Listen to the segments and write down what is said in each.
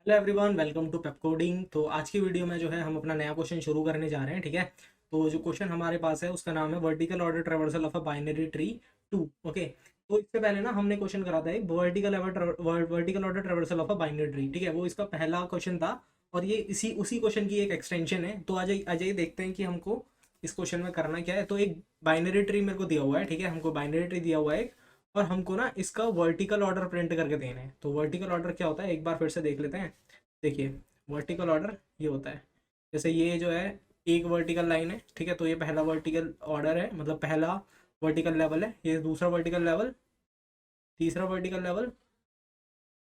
Hello everyone, welcome to Pepcoding. तो आज की वीडियो में जो है हम अपना नया क्वेश्चन शुरू करने जा रहे हैं। ठीक है, तो जो क्वेश्चन हमारे पास है उसका नाम है vertical order traversal of a binary tree two. Okay, तो इससे पहले ना हमने क्वेश्चन करा था एक vertical order traversal of a binary tree. ठीक है, वो इसका पहला क्वेश्चन था और ये इसी उसी क्वेश्चन की एक एक्सटेंशन है। तो आ जाइए देखते हैं कि हमको इस क्वेश्चन में करना क्या है। तो एक बाइनरी ट्री मेरे को दिया हुआ है। ठीक है, हमको बाइनरी ट्री दिया हुआ है एक, और हमको ना इसका वर्टिकल ऑर्डर प्रिंट करके देना है। तो वर्टिकल ऑर्डर क्या होता है एक बार फिर से देख लेते हैं। देखिए, वर्टिकल ऑर्डर ये होता है, जैसे ये जो है एक वर्टिकल लाइन है। ठीक है, तो ये पहला वर्टिकल ऑर्डर है, मतलब पहला वर्टिकल लेवल है। ये दूसरा वर्टिकल लेवल, तीसरा वर्टिकल लेवल,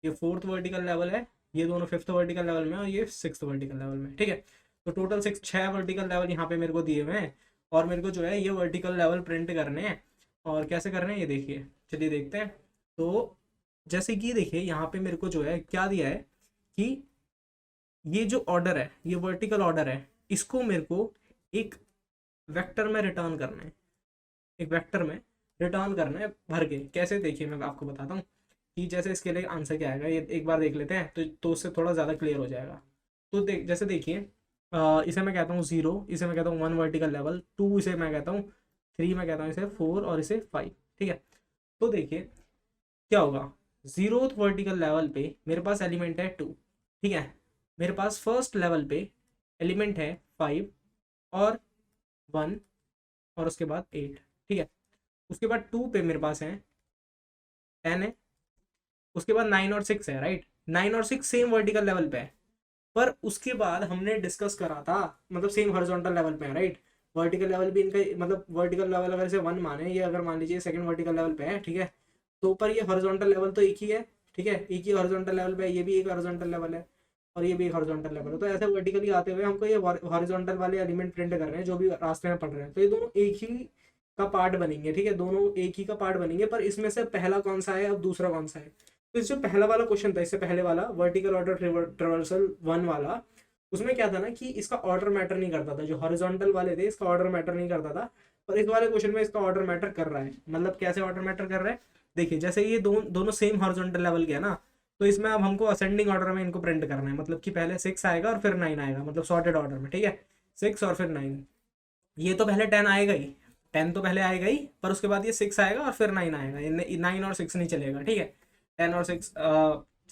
ये फोर्थ वर्टिकल लेवल है, ये दोनों फिफ्थ वर्टिकल लेवल में और ये सिक्स वर्टिकल लेवल में। ठीक है, तो टोटल छः वर्टिकल लेवल यहाँ पे मेरे को दिए हुए हैं और मेरे को जो है ये वर्टिकल लेवल प्रिंट करने हैं। और कैसे करने हैं ये देखिए, चलिए देखते हैं। तो जैसे कि देखिए यहाँ पे मेरे को जो है क्या दिया है कि ये जो ऑर्डर है, ये वर्टिकल ऑर्डर है, इसको मेरे को एक वेक्टर में रिटर्न करना है। एक वेक्टर में रिटर्न करना है भर के। कैसे, देखिए मैं आपको बताता हूँ कि जैसे इसके लिए आंसर क्या आएगा, ये एक बार देख लेते हैं तो उससे थोड़ा ज़्यादा क्लियर हो जाएगा। तो जैसे देखिए, इसे मैं कहता हूँ जीरो, इसे मैं कहता हूँ वन वर्टिकल लेवल, टू इसे मैं कहता हूँ, थ्री मैं कहता हूँ इसे फोर, और इसे फाइव। ठीक है, तो देखिए क्या होगा। जीरोथ वर्टिकल लेवल पे मेरे पास एलिमेंट है टू। ठीक है, मेरे पास फर्स्ट लेवल पे एलिमेंट है फाइव और वन, और उसके बाद एट। ठीक है, उसके बाद टू पे मेरे पास है टेन है, उसके बाद नाइन और सिक्स है। राइट, नाइन और सिक्स सेम वर्टिकल लेवल पे है, पर उसके बाद हमने डिस्कस करा था, मतलब सेम हॉरिजॉन्टल लेवल पे है। राइट, वर्टिकल लेवल भी इनका, मतलब वर्टिकल लेवल अगर इसे वन माने, ये अगर मान लीजिए सेकंड वर्टिकल लेवल पे है। ठीक है, तो पर ये हॉरिजॉन्टल लेवल तो एक ही है। ठीक है, एक ही हॉरिजॉन्टल लेवल पे है, ये भी एक हॉरिजॉन्टल लेवल है और ये भी एक हॉरिजॉन्टल लेवल है। तो ऐसे वर्टिकली आते हुए हमको ये हॉरिजॉन्टल वाले एलिमेंट प्रिंट कर रहे हैं जो भी रास्ते में पड़ रहे हैं। तो ये दोनों एक ही का पार्ट बनेंगे। ठीक है, दोनों एक ही का पार्ट बनेंगे, पर इसमें से पहला कौन सा है, अब दूसरा कौन सा है। तो इस जो पहला वाला क्वेश्चन था, इससे पहले वाला वर्टिकल ऑर्डर ट्रेवर्सल वन वाला, उसमें क्या था ना कि इसका ऑर्डर मैटर नहीं करता था। जो हॉरिजॉन्टल वाले थे इसका ऑर्डर मैटर नहीं करता था, पर इस वाले क्वेश्चन में इसका ऑर्डर मैटर कर रहा है। मतलब कैसे ऑर्डर मैटर कर रहा है, देखिए जैसे ये दोनों सेम हॉरिजॉन्टल लेवल के है ना, तो इसमें अब हमको असेंडिंग ऑर्डर में इनको प्रिंट करना है। मतलब कि पहले सिक्स आएगा और फिर नाइन आएगा, मतलब सॉर्टेड ऑर्डर में। ठीक है, सिक्स और फिर नाइन। ये तो पहले टेन आएगा ही, टेन तो पहले आएगा ही, पर उसके बाद ये सिक्स आएगा और फिर नाइन आएगा। ये नाइन और सिक्स नहीं चलेगा। ठीक है, टेन और सिक्स,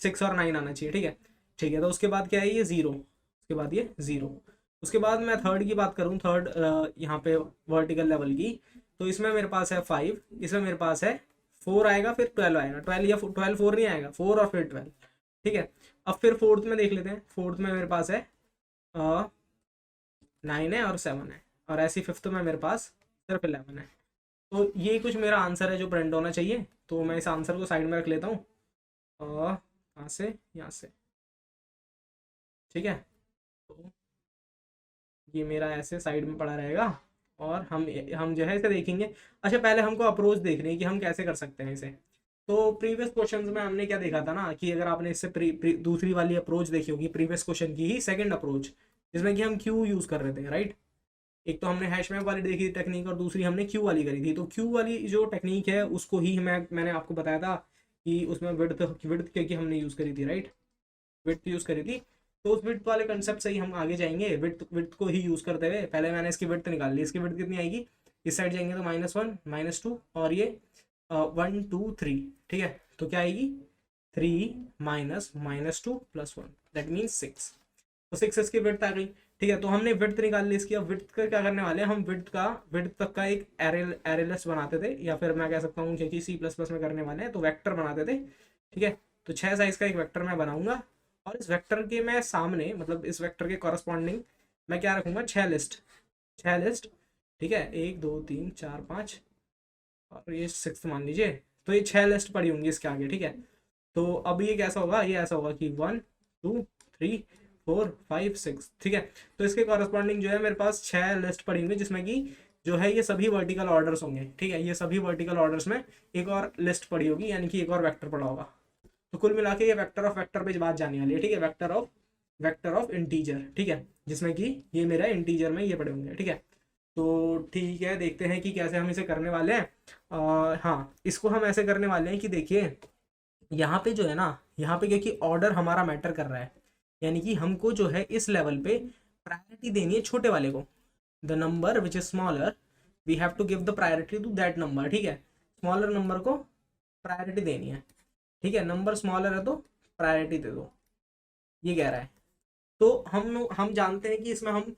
सिक्स और नाइन आना चाहिए। ठीक है, ठीक है, तो उसके बाद क्या है, ये जीरो, उसके बाद ये जीरो। उसके बाद मैं थर्ड की बात करूँ, थर्ड यहाँ पे वर्टिकल लेवल की, तो इसमें मेरे पास है फाइव, इसमें मेरे पास है फोर आएगा, फिर ट्वेल्व आएगा। ट्वेल्व या ट्वेल्व, फोर नहीं आएगा, फोर और फिर ट्वेल्व। ठीक है, अब फिर फोर्थ में देख लेते हैं। फोर्थ में मेरे पास है नाइन है और सेवन है, और ऐसी फिफ्थ में मेरे पास सिर्फ इलेवन है। तो ये कुछ मेरा आंसर है जो प्रिंट होना चाहिए। तो मैं इस आंसर को साइड में रख लेता हूँ, और कहाँ से, यहाँ से। ठीक है, तो ये मेरा ऐसे साइड में पड़ा रहेगा, और हम जो है इसे देखेंगे। अच्छा, पहले हमको अप्रोच देखनी है कि हम कैसे कर सकते हैं इसे। तो प्रीवियस क्वेश्चंस में हमने क्या देखा था ना कि अगर आपने इससे दूसरी वाली अप्रोच देखी होगी, प्रीवियस क्वेश्चन की ही सेकंड अप्रोच, जिसमें कि हम क्यू यूज कर रहे थे। राइट, एक तो हमने हैश मैप वाली देखी थी टेक्निक, और दूसरी हमने क्यू वाली करी थी। तो क्यू वाली जो टेक्निक है उसको ही मैंने आपको बताया था कि उसमें विड्थ विड्थ की हमने यूज़ करी थी। राइट, विड्थ यूज़ करी थी। तो उस विड्थ वाले कंसेप्ट से ही हम आगे जाएंगे, विड्थ विड्थ को ही यूज़ करते हुए। पहले मैंने इसकी विड्थ निकाल ली, इसकी विड्थ कितनी आएगी, इस साइड जाएंगे तो माइनस वन माइनस टू, और ये वन टू थ्री। ठीक है, तो क्या आएगी, three minus minus two plus one, that means six. तो सिक्स इसकी विड्थ आ गई। ठीक है, तो हमने विड्थ निकाल ली इसकी। अब विड्थ का क्या करने वाले हैं हम, विड्थ तक का एक एरे लिस्ट बनाते थे, या फिर मैं कह सकता हूँ क्योंकि सी प्लस प्लस में करने वाले हैं तो वेक्टर बनाते थे। ठीक है, तो छः साइज का एक वेक्टर मैं बनाऊंगा, और इस वेक्टर के मैं सामने, मतलब इस वेक्टर के कॉरस्पॉन्डिंग मैं क्या रखूंगा, छः लिस्ट, छः लिस्ट। ठीक है, एक दो तीन चार पाँच, और ये सिक्स मान लीजिए। तो ये छः लिस्ट पड़ी होंगी इसके आगे। ठीक है, तो अब ये कैसा होगा, ये ऐसा होगा कि one two three four five six. ठीक है, तो इसके कॉरस्पॉन्डिंग जो है मेरे पास छः लिस्ट पड़ी होंगी, जिसमें कि जो है ये सभी वर्टिकल ऑर्डर्स होंगे। ठीक है, ये सभी वर्टिकल ऑर्डर्स में एक और लिस्ट पड़ी होगी, यानी कि एक और वेक्टर पड़ा होगा। तो कुल मिला के ये वेक्टर ऑफ वेक्टर पे बात जाने वाली है। ठीक है, वेक्टर ऑफ इंटीजर। ठीक है, जिसमें कि ये मेरा इंटीजर में ये पड़े होंगे। ठीक है, तो ठीक है, देखते हैं कि कैसे हम इसे करने वाले हैं। हाँ, इसको हम ऐसे करने वाले हैं कि देखिए यहाँ पे जो है ना, यहाँ पे क्योंकि ऑर्डर हमारा मैटर कर रहा है, यानी कि हमको जो है इस लेवल पे प्रायोरिटी देनी है छोटे वाले को। The number which is smaller we have to give the priority to that number, ठीक है। स्मॉलर नंबर को प्रायोरिटी देनी है, ठीक है। नंबर स्मॉलर है तो प्रायोरिटी दे दो, ये कह रहा है। तो हम जानते हैं कि इसमें हम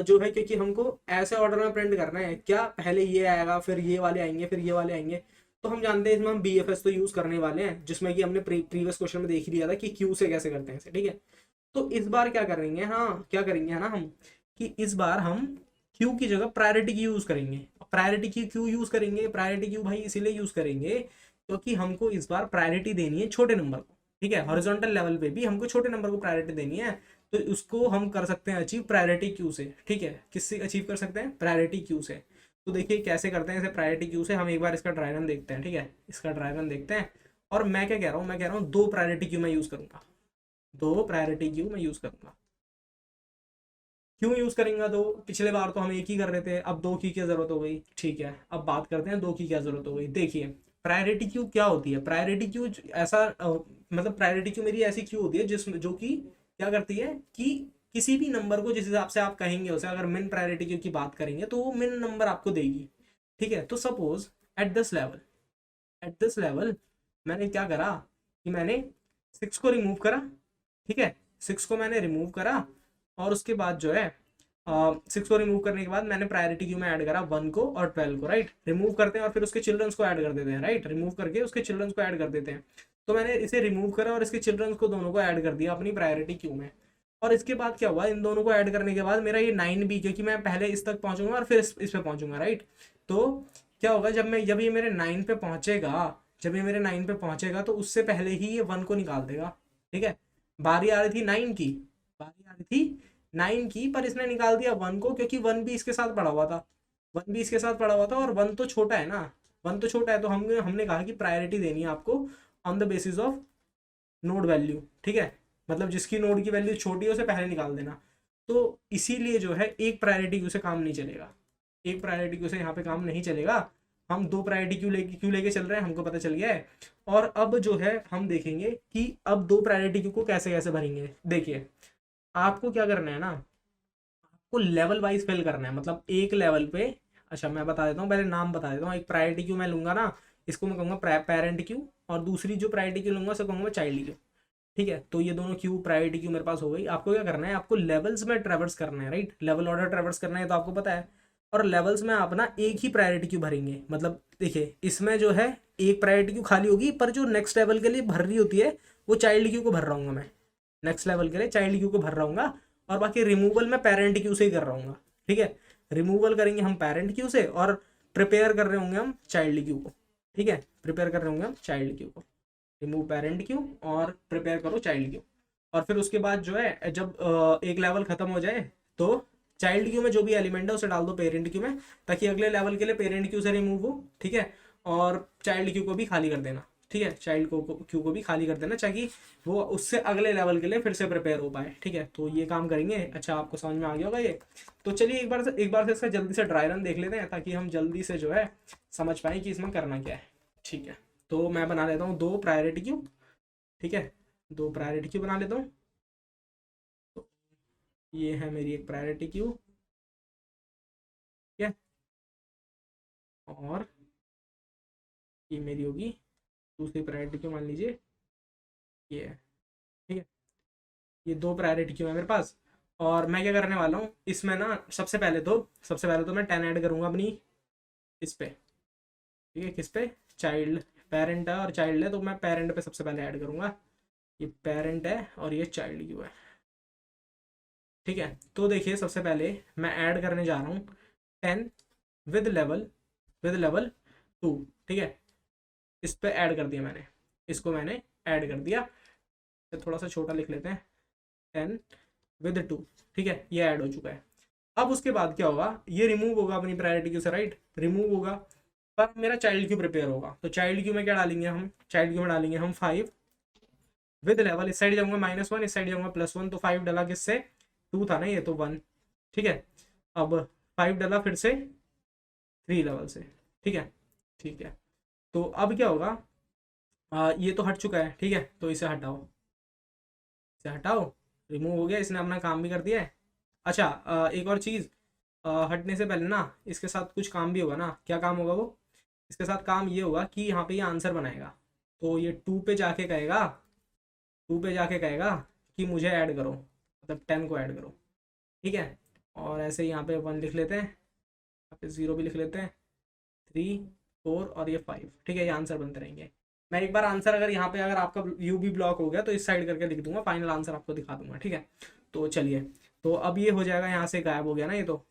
जो है, क्योंकि हमको ऐसे ऑर्डर में प्रिंट करना है, क्या पहले ये आएगा फिर ये वाले आएंगे फिर ये वाले आएंगे। तो हम जानते हैं इसमें हम BFS तो यूज करने वाले हैं, जिसमें कि हमने प्रीवियस क्वेश्चन में देख ही लिया था कि क्यू से कैसे करते हैं इसे, ठीक है। तो इस बार क्या करेंगे, हाँ क्या करेंगे है ना हम, कि इस बार हम क्यू की जगह प्रायोरिटी क्यू यूज करेंगे। प्रायोरिटी क्यू क्यू यूज करेंगे, प्रायोरिटी क्यू भाई इसीलिए यूज करेंगे क्योंकि हमको इस बार प्रायोरिटी देनी है छोटे नंबर को, ठीक है। हॉरिजॉन्टल लेवल पे भी हमको छोटे नंबर को प्रायोरिटी देनी है, तो उसको हम कर सकते हैं अचीव प्रायोरिटी क्यू से, ठीक है। किससे अचीव कर सकते हैं, प्रायोरिटी क्यू से। तो देखिए कैसे करते हैं इसे प्रायोरिटी क्यू से, हम एक बार इसका ड्राई रन देखते हैं, ठीक है। इसका ड्राई रन देखते हैं। और मैं क्या कह रहा हूँ, मैं कह रहा हूँ 2 प्रायोरिटी क्यू मैं यूज करूंगा, 2 प्रायोरिटी क्यू मैं यूज करूंगा। क्यों यूज करेंगे दो, पिछले बार तो हम एक ही कर रहे थे, अब 2 की क्या जरूरत हो गई, ठीक है। अब बात करते हैं 2 की क्या जरूरत हो गई। देखिए प्रायोरिटी क्यू क्या होती है, प्रायोरिटी क्यू ऐसा मतलब प्रायोरिटी क्यू मेरी ऐसी क्यू होती है जिसमें जो कि क्या करती है कि किसी भी नंबर को जिस हिसाब से आप कहेंगे उसे, अगर मिन प्रायोरिटी क्यू की बात करेंगे तो वो मिन नंबर आपको देगी, ठीक है। तो सपोज एट दिस लेवल मैंने क्या करा कि मैंने 6 को रिमूव करा, ठीक है। 6 को मैंने रिमूव करा और उसके बाद जो है 6 को रिमूव करने के बाद मैंने प्रायोरिटी क्यू में ऐड करा 1 को और 12 को, राइट। रिमूव करते हैं और फिर उसके चिल्ड्रंस को ऐड कर देते हैं, राइट। रिमूव करके उसके चिल्ड्रंस को ऐड कर देते हैं। तो मैंने इसे रिमूव करा और इसके चिल्ड्रंस को दोनों को ऐड कर दिया अपनी प्रायोरिटी क्यू में। और इसके बाद क्या हुआ, इन दोनों को ऐड करने के बाद मेरा ये 9 भी, क्योंकि मैं पहले इस तक पहुंचूंगा और फिर इस पे पहुंचूंगा, राइट। तो क्या होगा, जब ये मेरे 9 पे पहुंचेगा, जब ये मेरे 9 पे पहुंचेगा तो उससे पहले ही ये 1 को निकाल देगा, ठीक है। बारी आ रही थी 9 की, बारी आ रही थी 9 की, पर इसने निकाल दिया 1 को, क्योंकि 1 भी इसके साथ पड़ा हुआ था, 1 भी इसके साथ पड़ा हुआ था और 1 तो छोटा है ना, 1 तो छोटा है। तो हमने कहा कि प्रायोरिटी देनी है आपको on the basis of node value, ठीक है। मतलब जिसकी नोड की वैल्यू छोटी है उसे पहले निकाल देना। तो इसीलिए जो है एक प्रायोरिटी क्यू से काम नहीं चलेगा, एक प्रायोरिटी क्यू से यहाँ पे काम नहीं चलेगा। हम 2 प्रायोरिटी क्यू लेके चल रहे हैं, हमको पता चल गया है। और अब जो है हम देखेंगे कि अब 2 प्रायोरिटी क्यू को कैसे कैसे भरेंगे। देखिए आपको क्या करना है ना, आपको लेवल वाइज फिल करना है, मतलब एक लेवल पे। अच्छा मैं बता देता हूँ, पहले नाम बता देता हूँ। एक प्रायोरिटी क्यू मैं लूंगा ना, इसको मैं कहूँगा पेरेंट क्यू, और दूसरी जो प्रायोरिटी क्यू लूंगा उसे कहूँगा चाइल्ड क्यू, ठीक है। तो ये दोनों क्यू प्रायोरिटी क्यू मेरे पास हो गई। आपको क्या करना है, आपको लेवल्स में ट्रेवर्स करना है, राइट। लेवल ऑर्डर ट्रेवर्स करना है तो आपको पता है। और लेवल्स में आप ना एक ही प्रायोरिटी क्यू भरेंगे, मतलब देखिए इसमें जो है एक प्रायोरिटी क्यू खाली होगी, पर जो नेक्स्ट लेवल के लिए भर रही होती है वो चाइल्ड क्यू को भर रहा हूँ मैं, नेक्स्ट लेवल के लिए चाइल्ड क्यू को भर रहा हूँ। और बाकी रिमूवल मैं पेरेंट क्यू से ही कर रहा हूँ, ठीक है। रिमूवल करेंगे हम पेरेंट क्यू से और प्रिपेयर कर रहे होंगे हम चाइल्ड क्यू को, ठीक है। प्रिपेयर कर रहे होंगे हम चाइल्ड क्यू को। रिमूव पेरेंट क्यू और प्रिपेयर करो चाइल्ड क्यू। और फिर उसके बाद जो है जब एक लेवल खत्म हो जाए तो चाइल्ड क्यू में जो भी एलिमेंट है उसे डाल दो पेरेंट क्यू में, ताकि अगले लेवल के लिए पेरेंट क्यू से रिमूव हो, ठीक है। और चाइल्ड क्यू को भी खाली कर देना, ठीक है। चाइल्ड क्यू को भी खाली कर देना ताकि वो उससे अगले लेवल के लिए फिर से प्रिपेयर हो पाए, ठीक है। तो ये काम करेंगे। अच्छा आपको समझ में आ गया होगा ये। तो चलिए एक बार से इसका जल्दी से ड्राई रन देख लेते हैं, ताकि हम जल्दी से जो है समझ पाए कि इसमें करना क्या है, ठीक है। तो मैं बना लेता हूँ 2 प्रायोरिटी क्यू, ठीक है। 2 प्रायोरिटी क्यू बना लेता हूँ। तो ये है मेरी एक प्रायोरिटी क्यू, ठीक है। और ये मेरी होगी दूसरी प्रायोरिटी क्यू, मान लीजिए ये है, ठीक है। ये 2 प्रायोरिटी क्यू है मेरे पास। और मैं क्या करने वाला हूँ इसमें ना, सबसे पहले तो मैं 10 ऐड करूँगा अपनी इस पे, ठीक है। किस पे, चाइल्ड, पेरेंट है और चाइल्ड है, तो मैं पेरेंट पे सबसे पहले ऐड करूँगा। ये पेरेंट है और ये चाइल्ड क्यू है, ठीक है। तो देखिए सबसे पहले मैं ऐड करने जा रहा हूँ 10 विद लेवल 2, ठीक है। इस पे ऐड कर दिया मैंने, इसको मैंने ऐड कर दिया। तो थोड़ा सा छोटा लिख लेते हैं, 10 विद 2, ठीक है। ये ऐड हो चुका है। अब उसके बाद क्या होगा, ये रिमूव होगा अपनी प्रायोरिटी क्यू से, राइट। रिमूव होगा पर मेरा चाइल्ड क्यू प्रिपेयर होगा। तो चाइल्ड क्यू में क्या डालेंगे हम, चाइल्ड क्यू में डालेंगे हम 5 विद लेवल, इस साइड जाऊंगा -1, इस साइड जाऊंगा +1, तो 5 डला किससे, 2 था ना ये, तो 1, ठीक है। अब 5 डला फिर से 3 लेवल से, ठीक है, ठीक है। तो अब क्या होगा, ये तो हट चुका है, ठीक है। तो इसे हटाओ, इसे हटाओ, रिमूव हो गया, इसने अपना काम भी कर दिया है। अच्छा एक और चीज़, हटने से पहले ना इसके साथ कुछ काम भी होगा ना। क्या काम होगा वो? इसके साथ काम ये होगा कि यहाँ पे ये आंसर बनाएगा, तो ये 2 पे जाके कहेगा, 2 पे जाके कहेगा कि मुझे ऐड करो, मतलब 10 को ऐड करो। ठीक है, और ऐसे यहाँ पे 1 लिख लेते हैं, यहाँ पे 0 भी लिख लेते हैं, 3 4 और ये 5। ठीक है, ये आंसर बनते रहेंगे। मैं एक बार आंसर अगर यहाँ पे अगर आपका व्यू भी ब्लॉक हो गया तो इस साइड करके लिख दूंगा, फाइनल आंसर आपको दिखा दूंगा। ठीक है, तो चलिए, तो अब ये हो जाएगा, यहाँ से गायब हो गया ना ये तो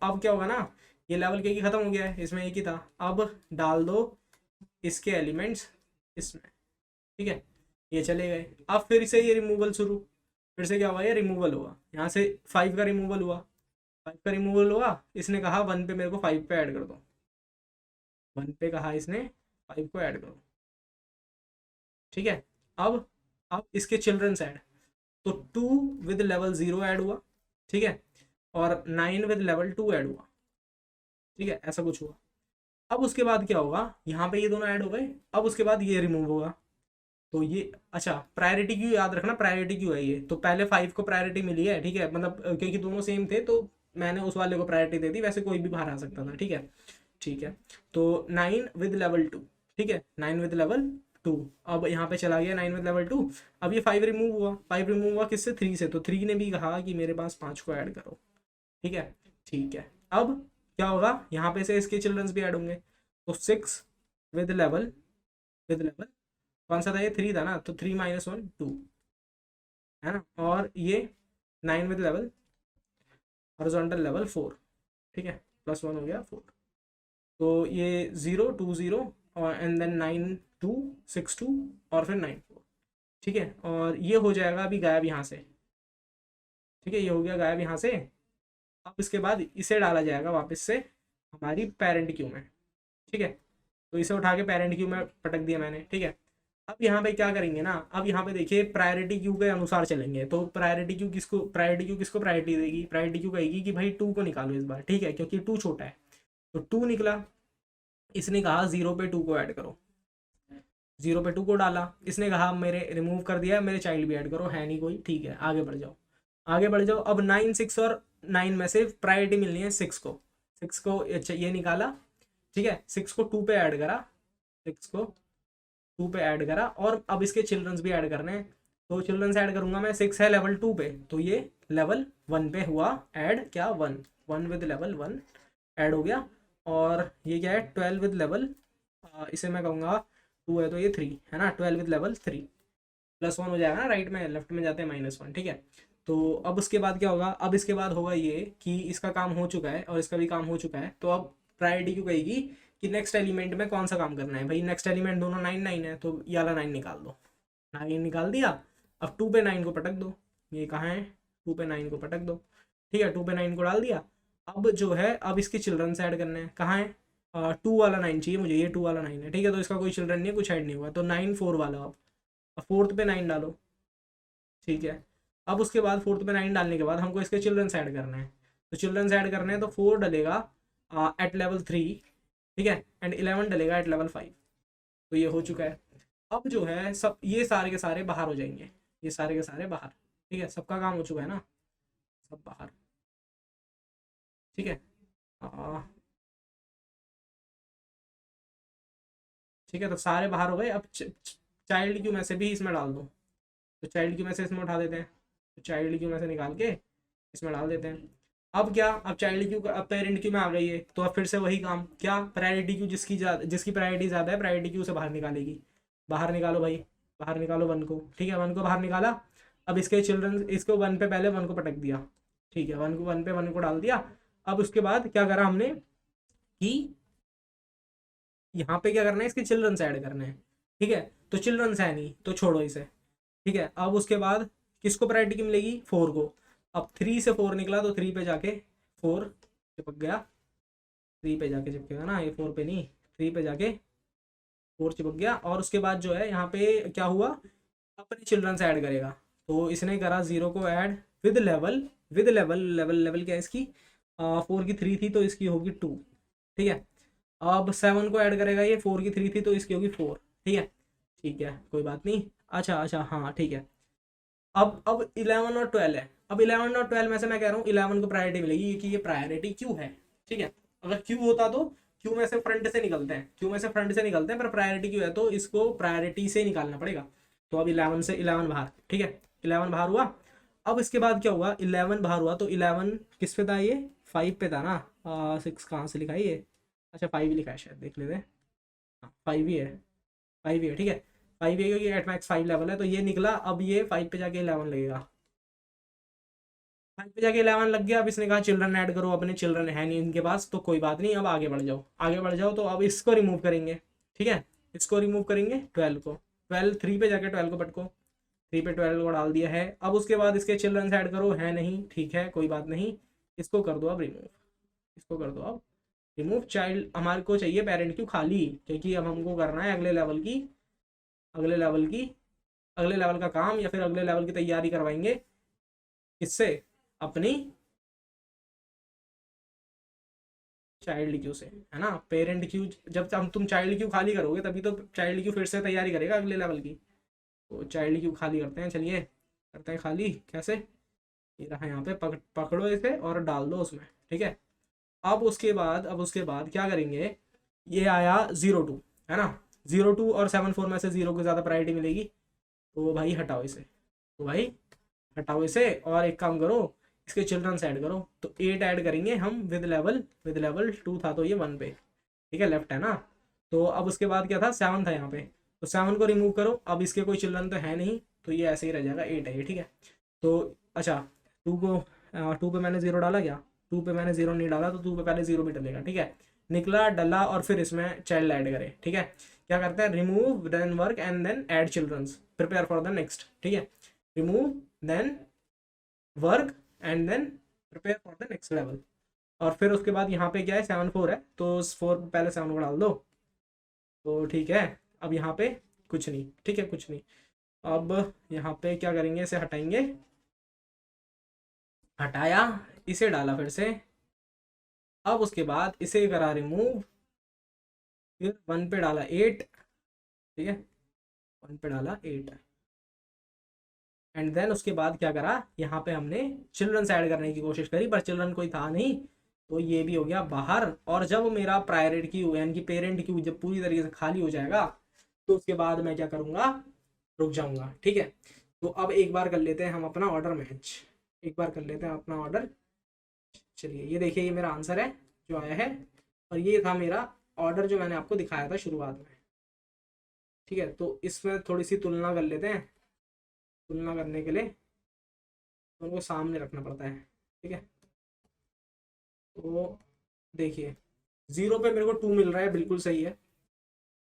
अब क्या होगा ना, ये लेवल के खत्म हो गया है, इसमें एक ही था। अब डाल दो इसके एलिमेंट्स इसमें। ठीक है, ये चले गए। अब फिर से ये रिमूवल शुरू, फिर से क्या हुआ, ये रिमूवल हुआ, यहाँ से 5 का रिमूवल हुआ, 5 का रिमूवल हुआ। इसने कहा 1 पे मेरे को 5 पे ऐड कर दो, 1 पे कहा इसने 5 को ऐड करो। ठीक है, अब इसके चिल्ड्रंस ऐड, तो 2 विद लेवल 0 ऐड हुआ। ठीक है, और 9 विद लेवल 2 ऐड हुआ। ठीक है, ऐसा कुछ हुआ। अब उसके बाद क्या होगा, यहाँ पे ये दोनों ऐड हो गए, अब उसके बाद ये रिमूव होगा। तो ये अच्छा, प्रायोरिटी क्यों याद रखना, प्रायोरिटी क्यों है ये, तो पहले 5 को प्रायोरिटी मिली है। ठीक है, मतलब क्योंकि दोनों सेम थे तो मैंने उस वाले को प्रायोरिटी दे दी, वैसे कोई भी बाहर आ सकता था। ठीक है, ठीक है, तो 9 विद लेवल 2। ठीक है, 9 विद लेवल 2, अब यहाँ पे चला गया 9 विद लेवल 2। अब ये 5 रिमूव हुआ, 5 रिमूव हुआ किससे, 3 से, तो 3 ने भी कहा कि मेरे पास 5 को ऐड करो। ठीक है, ठीक है, अब क्या होगा, यहाँ पे से इसके चिल्ड्रंस भी ऐड होंगे, तो 6 विद लेवल, विद लेवल कौन सा था, ये 3 था ना, तो 3 - 1 2 है ना, और ये 9 विद लेवल हॉरिजॉन्टल लेवल 4। ठीक है, +1 हो गया 4, तो ये 0 2 0 और एंड देन 9 2 6 2 और फिर 9 4। ठीक है, और ये हो जाएगा अभी गायब यहाँ से। ठीक है, ये हो गया गायब यहाँ से। अब इसके बाद इसे डाला जाएगा वापस से हमारी पेरेंट क्यू में। ठीक है, तो इसे उठा के पेरेंट क्यू में पटक दिया मैंने। ठीक है, अब यहाँ पे क्या करेंगे ना, अब यहाँ पे देखिए प्रायोरिटी क्यू के अनुसार चलेंगे, तो प्रायोरिटी क्यू किसको प्रायोरिटी देगी, प्रायोरिटी क्यू कहेगी कि भाई 2 को निकालो इस बार। ठीक है, क्योंकि 2 छोटा है, तो 2 निकला, इसने कहा 0 पे 2 को ऐड करो, 0 पे 2 को डाला, इसने कहा मेरे रिमूव कर दिया, मेरे चाइल्ड भी ऐड करो, है नहीं कोई। ठीक है, आगे बढ़ जाओ, आगे बढ़ जाओ। अब 9 6 और 9 में से प्रायोरिटी मिलनी है 6 को, 6 को अच्छा ये निकाला। ठीक है, 6 को 2 पे ऐड करा, 6 को 2 पे ऐड करा, और अब इसके चिल्ड्रंस भी ऐड करने हैं, तो चिल्ड्रंस ऐड करूंगा मैं। 6 है लेवल 2 पे, तो ये लेवल 1 पे हुआ ऐड, क्या 1 1 विद लेवल 1 ऐड हो गया। और ये क्या है, 12 विद लेवल, इसे मैं कहूँगा 2 है तो ये 3 है ना, 12 विद लेवल 3, +1 हो जाएगा ना, राइट में लेफ्ट में जाते हैं -1। ठीक है, तो अब उसके बाद क्या होगा, अब इसके बाद होगा ये कि इसका काम हो चुका है और इसका भी काम हो चुका है, तो अब प्रायोरिटी क्यों कहेगी कि नेक्स्ट एलिमेंट में कौन सा काम करना है। भाई नेक्स्ट एलिमेंट दोनों 9 9 है, तो ये वाला 9 निकाल दो, 9 निकाल दिया। अब 2 पे 9 को पटक दो, ये कहाँ है, 2 पे 9 को पटक दो। ठीक है, 2 पे 9 को डाल दिया। अब जो है, अब इसके चिल्ड्रन से ऐड करने हैं, कहाँ है, 2 वाला 9 चाहिए मुझे, ये 2 वाला 9 है। ठीक है, तो इसका कोई चिल्ड्रन नहीं है, कुछ ऐड नहीं हुआ, तो 9 4 वाला। अब 4th पे 9 डालो। ठीक है, अब उसके बाद 4th पे 9 डालने के बाद हमको इसके चिल्ड्रंस ऐड करने हैं, तो चिल्ड्रंस ऐड करने हैं, तो 4 डलेगा एट लेवल 3। ठीक है, एंड 11 डलेगा एट लेवल 5। तो ये हो चुका है। अब जो है सब ये सारे के सारे बाहर हो जाएंगे, ये सारे के सारे बाहर। ठीक है, सबका काम हो चुका है ना, सब बाहर। ठीक है, ठीक है, तो सारे बाहर हो गए। अब चाइल्ड क्यू में से भी इसमें डाल दो, तो चाइल्ड क्यू में से इसमें उठा देते हैं, तो चाइल्ड क्यू में से निकाल के इसमें डाल देते हैं। अब क्या, अब चाइल्ड क्यू अब पेरेंट क्यू में आ गई है, तो अब फिर से वही काम, क्या प्रायोरिटी क्यू जिसकी प्रायोरिटी ज़्यादा है, प्रायोरिटी क्यू से बाहर निकालेगी। बाहर निकालो भाई, बाहर निकालो 1 को। ठीक है, 1 को बाहर निकाला। अब इसके चिल्ड्रन, इसको 1 पे पहले 1 को पटक दिया। ठीक है, 1 पे 1 को डाल दिया। अब उसके बाद क्या करा हमने कि यहाँ पे क्या करना है, इसके चिल्ड्रंस ऐड करने हैं। ठीक है, तो चिल्ड्रंस है नहीं, तो छोड़ो इसे। ठीक है, अब उसके बाद किसको प्रायोरिटी मिलेगी, 4 को। अब 3 से 4 निकला, तो 3 पे जाके 4 चिपक गया, 3 पे जाके चिपकेगा ना, ये 4 पे नहीं, 3 पे जाके 4 चिपक गया। और उसके बाद जो है यहाँ पे क्या हुआ, अपने चिल्ड्रंस ऐड करेगा, तो इसने करा 0 को add with level, with level level level क्या है इसकी, 4 की 3 थी तो इसकी होगी 2। ठीक है, अब 7 को ऐड करेगा, ये 4 की 3 थी तो इसकी होगी 4। ठीक है, ठीक है, कोई बात नहीं। अच्छा अच्छा, हाँ ठीक है, अब 11 और 12 है। अब 11 और 12 में से मैं कह रहा हूँ 11 को प्रायोरिटी मिलेगी क्योंकि ये प्रायोरिटी क्यू है, ठीक है। अगर क्यू होता तो क्यू में से फ्रंट से निकलते हैं, क्यू में से फ्रंट से निकलते हैं, पर प्रायोरिटी क्यू है तो इसको प्रायोरिटी से निकालना पड़ेगा। तो अब 11 से 11 बाहर, ठीक है, 11 बाहर हुआ। अब इसके बाद क्या हुआ, 11 बाहर हुआ तो 11 किस पे था, ये 5 पे था ना। 6 कहाँ से लिखा है ये, अच्छा 5 ही लिखा है शायद, देख लेते हैं। हाँ 5 ही है, 5 ही है, ठीक है। 5 ही है क्योंकि एट मैक्स 5 लेवल है, तो ये निकला। अब ये 5 पे जाके 11 लगेगा, 5 पे जाके 11 लग गया। अब इसने कहा चिल्ड्रन ऐड करो, अपने चिल्ड्रन है नहीं इनके पास, तो कोई बात नहीं, अब आगे बढ़ जाओ, आगे बढ़ जाओ। तो अब इसको रिमूव करेंगे, ठीक है, इसको रिमूव करेंगे 12 को, 12 3 पे जाके 12 को पटको, 3 पे 12 को डाल दिया है। अब उसके बाद इसके चिल्ड्रन ऐड करो, है नहीं, ठीक है कोई बात नहीं, इसको कर दो अब रिमूव, इसको कर दो अब रिमूव। चाइल्ड हमारे को चाहिए पेरेंट क्यों खाली, क्योंकि अब हमको करना है अगले लेवल की, अगले लेवल की, अगले लेवल का काम, या फिर अगले लेवल की तैयारी करवाएंगे किससे, अपनी चाइल्ड क्यू से, है ना। पेरेंट क्यू जब हम तुम चाइल्ड क्यू खाली करोगे तभी तो चाइल्ड क्यू फिर से तैयारी करेगा अगले लेवल की। तो चाइल्ड क्यू खाली करते हैं, चलिए करते हैं खाली। कैसे, ये रहा यहाँ पे, पकड़ो इसे और डाल दो उसमें, ठीक है। अब उसके बाद क्या करेंगे, ये आया 02, है ना, 02 और 74 में से 0 को ज़्यादा प्रायोरिटी मिलेगी, तो भाई हटाओ इसे, तो भाई हटाओ इसे और एक काम करो, इसके चिल्ड्रंस ऐड करो। तो 8 ऐड करेंगे हम विद लेवल 2 था तो ये 1 पे, ठीक है, लेफ्ट है ना। तो अब उसके बाद क्या था, 7 था यहाँ पे, तो 7 को रिमूव करो। अब इसके कोई चिल्ड्रन तो है नहीं, तो ये ऐसे ही रह जाएगा, 8 है ये, ठीक है। तो अच्छा 2 को 2 पे मैंने 0 डाला क्या, 2 पे मैंने 0 नहीं डाला, तो 2 पे पहले 0 भी डलेगा, ठीक है। निकला डला और फिर इसमें चाइल्ड ऐड करे, ठीक है। क्या करते हैं, remove then work and then add childrens, prepare for the next, ठीक है। Remove then work and then prepare for the next level. और फिर उसके बाद यहाँ पे क्या है, 7 4 है, तो 4 पहले 7 को डाल दो, तो ठीक है। अब यहाँ पे कुछ नहीं, ठीक है, कुछ नहीं। अब यहाँ पे क्या करेंगे, इसे हटाएंगे, हटाया, इसे डाला फिर से। अब उसके बाद इसे करा रिमूव, फिर 1 पे डाला 8, ठीक है, 1 पे डाला 8, एंड देन उसके बाद क्या करा, यहाँ पे हमने चिल्ड्रन ऐड करने की कोशिश करी, पर चिल्ड्रन कोई था नहीं, तो ये भी हो गया बाहर। और जब मेरा प्रायोरिटी क्यू यानी कि पेरेंट क्यू जब पूरी तरीके से खाली हो जाएगा, तो उसके बाद मैं क्या करूँगा, रुक जाऊँगा, ठीक है। तो अब एक बार कर लेते हैं हम अपना ऑर्डर मैच, एक बार कर लेते हैं अपना ऑर्डर। चलिए ये देखिए, ये मेरा आंसर है जो आया है, और ये था मेरा ऑर्डर जो मैंने आपको दिखाया था शुरुआत में, ठीक है। तो इसमें थोड़ी सी तुलना कर लेते हैं, तुलना करने के लिए तो उनको सामने रखना पड़ता है, ठीक है। तो देखिए 0 पे मेरे को 2 मिल रहा है, बिल्कुल सही है,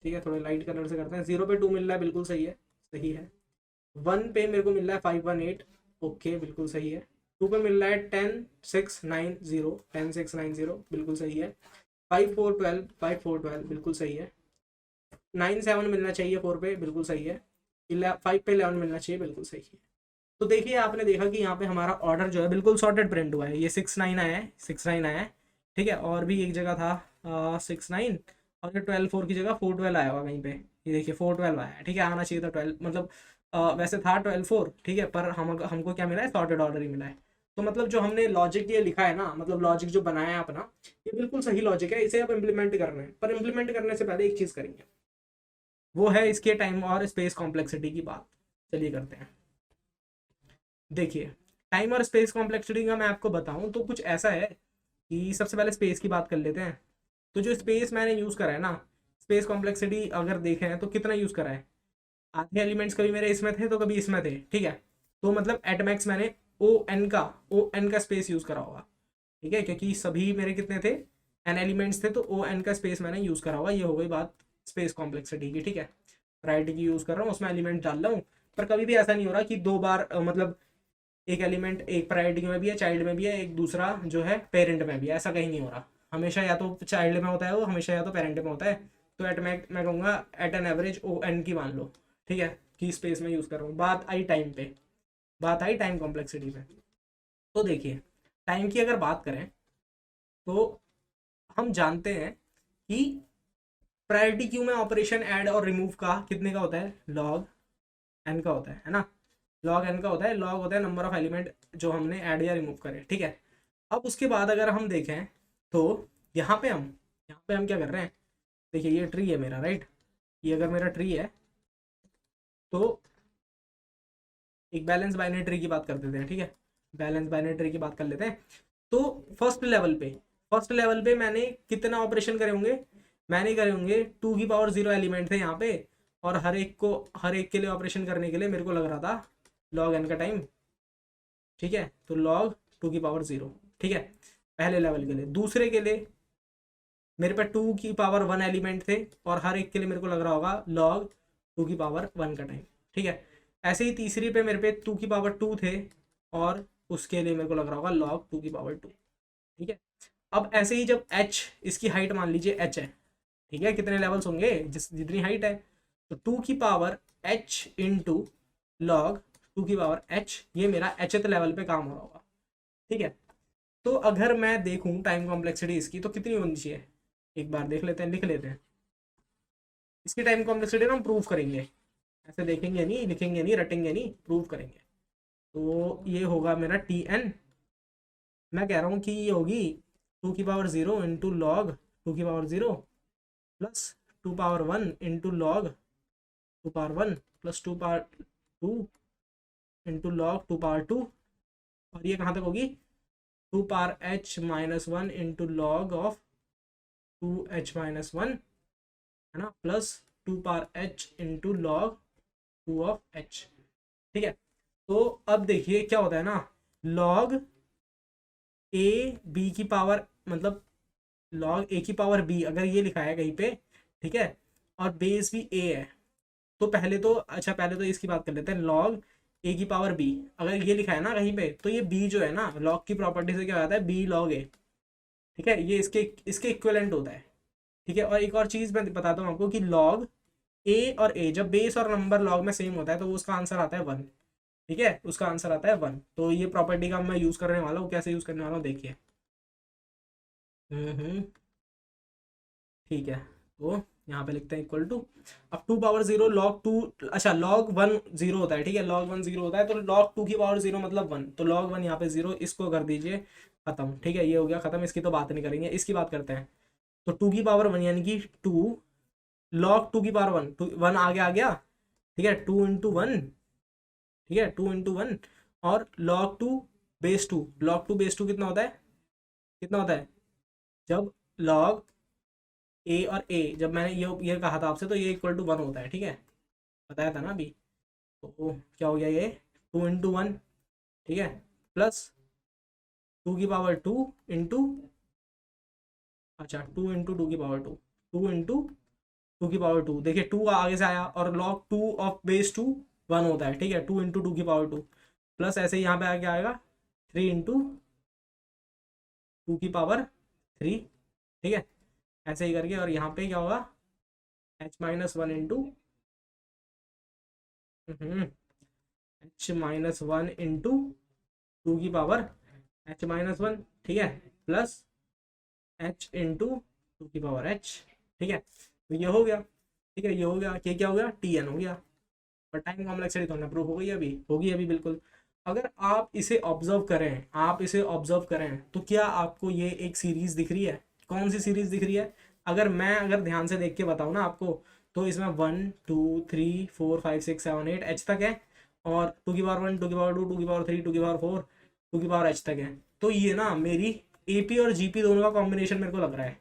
ठीक है, थोड़े लाइट कलर से करते हैं। 0 पे 2 मिल रहा है, बिल्कुल सही है, सही है। 1 पे मेरे को मिल रहा है 518, ओके बिल्कुल सही है। 2 पे मिल रहा है 10 6 9 0, 10 6 9 0 बिल्कुल सही है। 5 4 12, 5 4 12 बिल्कुल सही है। 9 7 मिलना चाहिए 4 पे, बिल्कुल सही है। 5 पे 11 मिलना चाहिए, बिल्कुल सही है। तो देखिए आपने देखा कि यहाँ पे हमारा ऑर्डर जो है बिल्कुल सॉर्टेड प्रिंट हुआ है, ये 6 9 आया है, 6 9 आया है, ठीक है। और भी एक जगह था 6 9, और ये 12 4 की जगह 4 12 आया हुआ कहीं पे, ये देखिए 4 12 आया है, ठीक है, आना चाहिए था 12, मतलब वैसे था 12 4, ठीक है, पर हमको क्या मिला है, सॉर्टेड ऑर्डर ही मिला है। तो मतलब जो हमने लॉजिक ये लिखा है ना, मतलब लॉजिक जो बनाया है अपना, ये बिल्कुल सही लॉजिक है, इसे अब इम्प्लीमेंट करना है। पर इम्प्लीमेंट करने से पहले एक चीज़ करेंगे, वो है इसके टाइम और स्पेस कॉम्प्लेक्सिटी की बात। चलिए करते हैं। देखिए टाइम और स्पेस कॉम्प्लेक्सिटी का मैं आपको बताऊं तो कुछ ऐसा है कि सबसे पहले स्पेस की बात कर लेते हैं। तो जो स्पेस मैंने यूज़ करा है ना, स्पेस कॉम्प्लेक्सिटी अगर देखें तो कितना यूज़ करा है, आधे एलिमेंट्स कभी मेरे इसमें थे तो कभी इसमें थे, ठीक है। तो मतलब एट मैक्स मैंने ओ एन का स्पेस यूज़ करा होगा, ठीक है, क्योंकि सभी मेरे कितने थे, एन एलिमेंट्स थे, तो ओ एन का स्पेस मैंने यूज़ करा होगा। ये हो गई बात स्पेस कॉम्प्लेक्सिटी की, ठीक है। प्रायोरिटी की यूज़ कर रहा हूँ, उसमें एलिमेंट डाल रहा हूँ, पर कभी भी ऐसा नहीं हो रहा कि 2 बार मतलब एक एलिमेंट एक प्रायोरिटी में भी है, चाइल्ड में भी है, एक दूसरा जो है पेरेंट में भी है, ऐसा कहीं नहीं हो रहा। हमेशा या तो चाइल्ड में होता है वो, हमेशा या तो पेरेंट में होता है। तो मैं कहूँगा at an average O N की मान लो, ठीक है, कि स्पेस में यूज़ कर रहा हूँ। बात आई टाइम पे, बात आई टाइम कॉम्प्लेक्सिटी पे। तो देखिए टाइम की अगर बात करें तो हम जानते हैं कि प्रायोरिटी क्यू में ऑपरेशन ऐड और रिमूव का कितने का होता है, लॉग एन का होता है ना। लॉग एन का होता है, लॉग होता है नंबर ऑफ एलिमेंट जो हमने ऐड या रिमूव करे, ठीक है। अब उसके बाद अगर हम देखें तो यहाँ पे हम क्या कर रहे हैं, देखिए ये ट्री है मेरा, राइट। ये अगर मेरा ट्री है तो एक बैलेंस बाइनरी ट्री की बात कर देते हैं, ठीक है। बैलेंस बाइनरी ट्री की बात कर लेते हैं। तो फर्स्ट लेवल पे मैंने कितना ऑपरेशन करे होंगे, मैंने करे होंगे 2 की पावर 0 एलिमेंट थे यहाँ पे, और हर एक के लिए ऑपरेशन करने के लिए मेरे को लग रहा था लॉग एन का टाइम, ठीक है। तो लॉग 2 की पावर 0, ठीक है, पहले लेवल के लिए। दूसरे के लिए मेरे पे 2 की पावर 1 एलिमेंट थे, और हर एक के लिए मेरे को लग रहा होगा लॉग 2 की पावर 1 का टाइम, ठीक है। ऐसे ही तीसरी पे मेरे पे 2 की पावर 2 थे, और उसके लिए मेरे को लग रहा होगा लॉग 2 की पावर 2, ठीक है। अब ऐसे ही जब h, इसकी हाइट मान लीजिए h है, ठीक है, कितने लेवल्स होंगे जितनी हाइट है, तो 2 की पावर h इंटू लॉग 2 की पावर h, ये मेरा hth लेवल पे काम हो रहा होगा, ठीक है। तो अगर मैं देखूं टाइम कॉम्प्लेक्सिटी इसकी तो कितनी होनी चाहिए, एक बार देख लेते हैं, लिख लेते हैं। इसकी टाइम कॉम्प्लेक्सिटी ना हम प्रूव करेंगे, ऐसे देखेंगे नहीं, लिखेंगे नहीं, रटेंगे नहीं, प्रूव करेंगे। तो ये होगा मेरा टी एन, मैं कह रहा हूँ कि ये होगी 2 की पावर 0 इंटू लॉग 2 की power 0 plus 2 power 1 into log 2 power 1 plus 2 power 2 into log 2 power 2, और ये कहाँ तक होगी 2 power h-1 into log of 2h-1, है ना, plus 2 power h into log 2 of h, ठीक है। तो अब देखिए क्या होता है ना, लॉग ए बी की पावर, मतलब लॉग ए की पावर बी अगर ये लिखा है कहीं पे, ठीक है, और बेस भी ए है, तो पहले तो अच्छा, पहले तो इसकी बात कर लेते हैं। लॉग ए की पावर बी अगर ये लिखा है ना कहीं पे, तो ये बी जो है ना, लॉग की प्रॉपर्टी से क्या होता है, बी लॉग ए, ठीक है, ये इसके इसके इक्विवेलेंट होता है, ठीक है। और एक और चीज़ मैं बताता हूँ आपको कि लॉग ए और ए जब बेस और नंबर लॉग में सेम होता है तो वो उसका आंसर आता है 1, ठीक है, उसका आंसर आता है 1। तो ये प्रॉपर्टी का मैं यूज़ करने वाला हूँ, कैसे यूज़ करने वाला हूँ देखिए। ठीक है, तो यहाँ पे लिखते हैं इक्वल टू, अब 2 पावर 0 लॉग 2, अच्छा लॉग 1 0 होता है, ठीक है, लॉग 1 0 होता है, तो लॉग 2 की पावर 0 मतलब 1, तो लॉग 1 यहाँ पे 0, इसको कर दीजिए खत्म, ठीक है, ये हो गया खत्म, इसकी तो बात नहीं करेंगे, इसकी बात करते हैं। तो 2 की पावर 1 यानी कि 2 लॉग 2 की पावर 1, 1 आगे आ गया, ठीक है, 2 इंटू 1, ठीक है, 2 इंटू 1, और लॉग 2 बेस 2, लॉग 2 बेस 2 कितना होता है, कितना होता है, जब लॉग ए और ए, जब मैंने ये कहा था आपसे, तो ये इक्वल टू 1 होता है, ठीक है, बताया था ना अभी। तो क्या हो गया ये 2 इंटू 1, ठीक है, प्लस 2 की पावर 2 इंटू, अच्छा 2 इंटू 2 की पावर 2, 2 इंटू 2 की पावर 2, देखिए 2 आगे से आया, और लॉग 2 ऑफ बेस 2 1 होता है, ठीक है, 2 इंटू 2 की पावर 2, प्लस ऐसे ही यहाँ पे आगे आएगा 3 इंटू 2 की पावर 3, ठीक है, ऐसे ही करके, और यहाँ पे क्या होगा h-1 इंटू h-1 इंटू 2 की पावर h-1, ठीक है, प्लस h इंटू 2 की पावर h, ठीक है। तो ये हो गया, ठीक है, ये हो गया, क्या क्या हो गया, टी एन हो गया। पर टाइम कॉम्प्लेक्सिटी तो प्रूफ हो गई, अभी होगी अभी बिल्कुल। अगर आप इसे ऑब्जर्व करें, तो क्या आपको ये एक सीरीज दिख रही है, कौन सी सीरीज दिख रही है, अगर ध्यान से देख के बताऊँ ना आपको, तो इसमें 1 2 3 4 5 6 7 8 एच तक है, और 2 की पावर 1 2 की पावर 2 2 की पावर 3 2 की पावर 4 2 की पावर h तक है। तो ये ना मेरी एपी और जीपी दोनों का कॉम्बिनेशन मेरे को लग रहा है।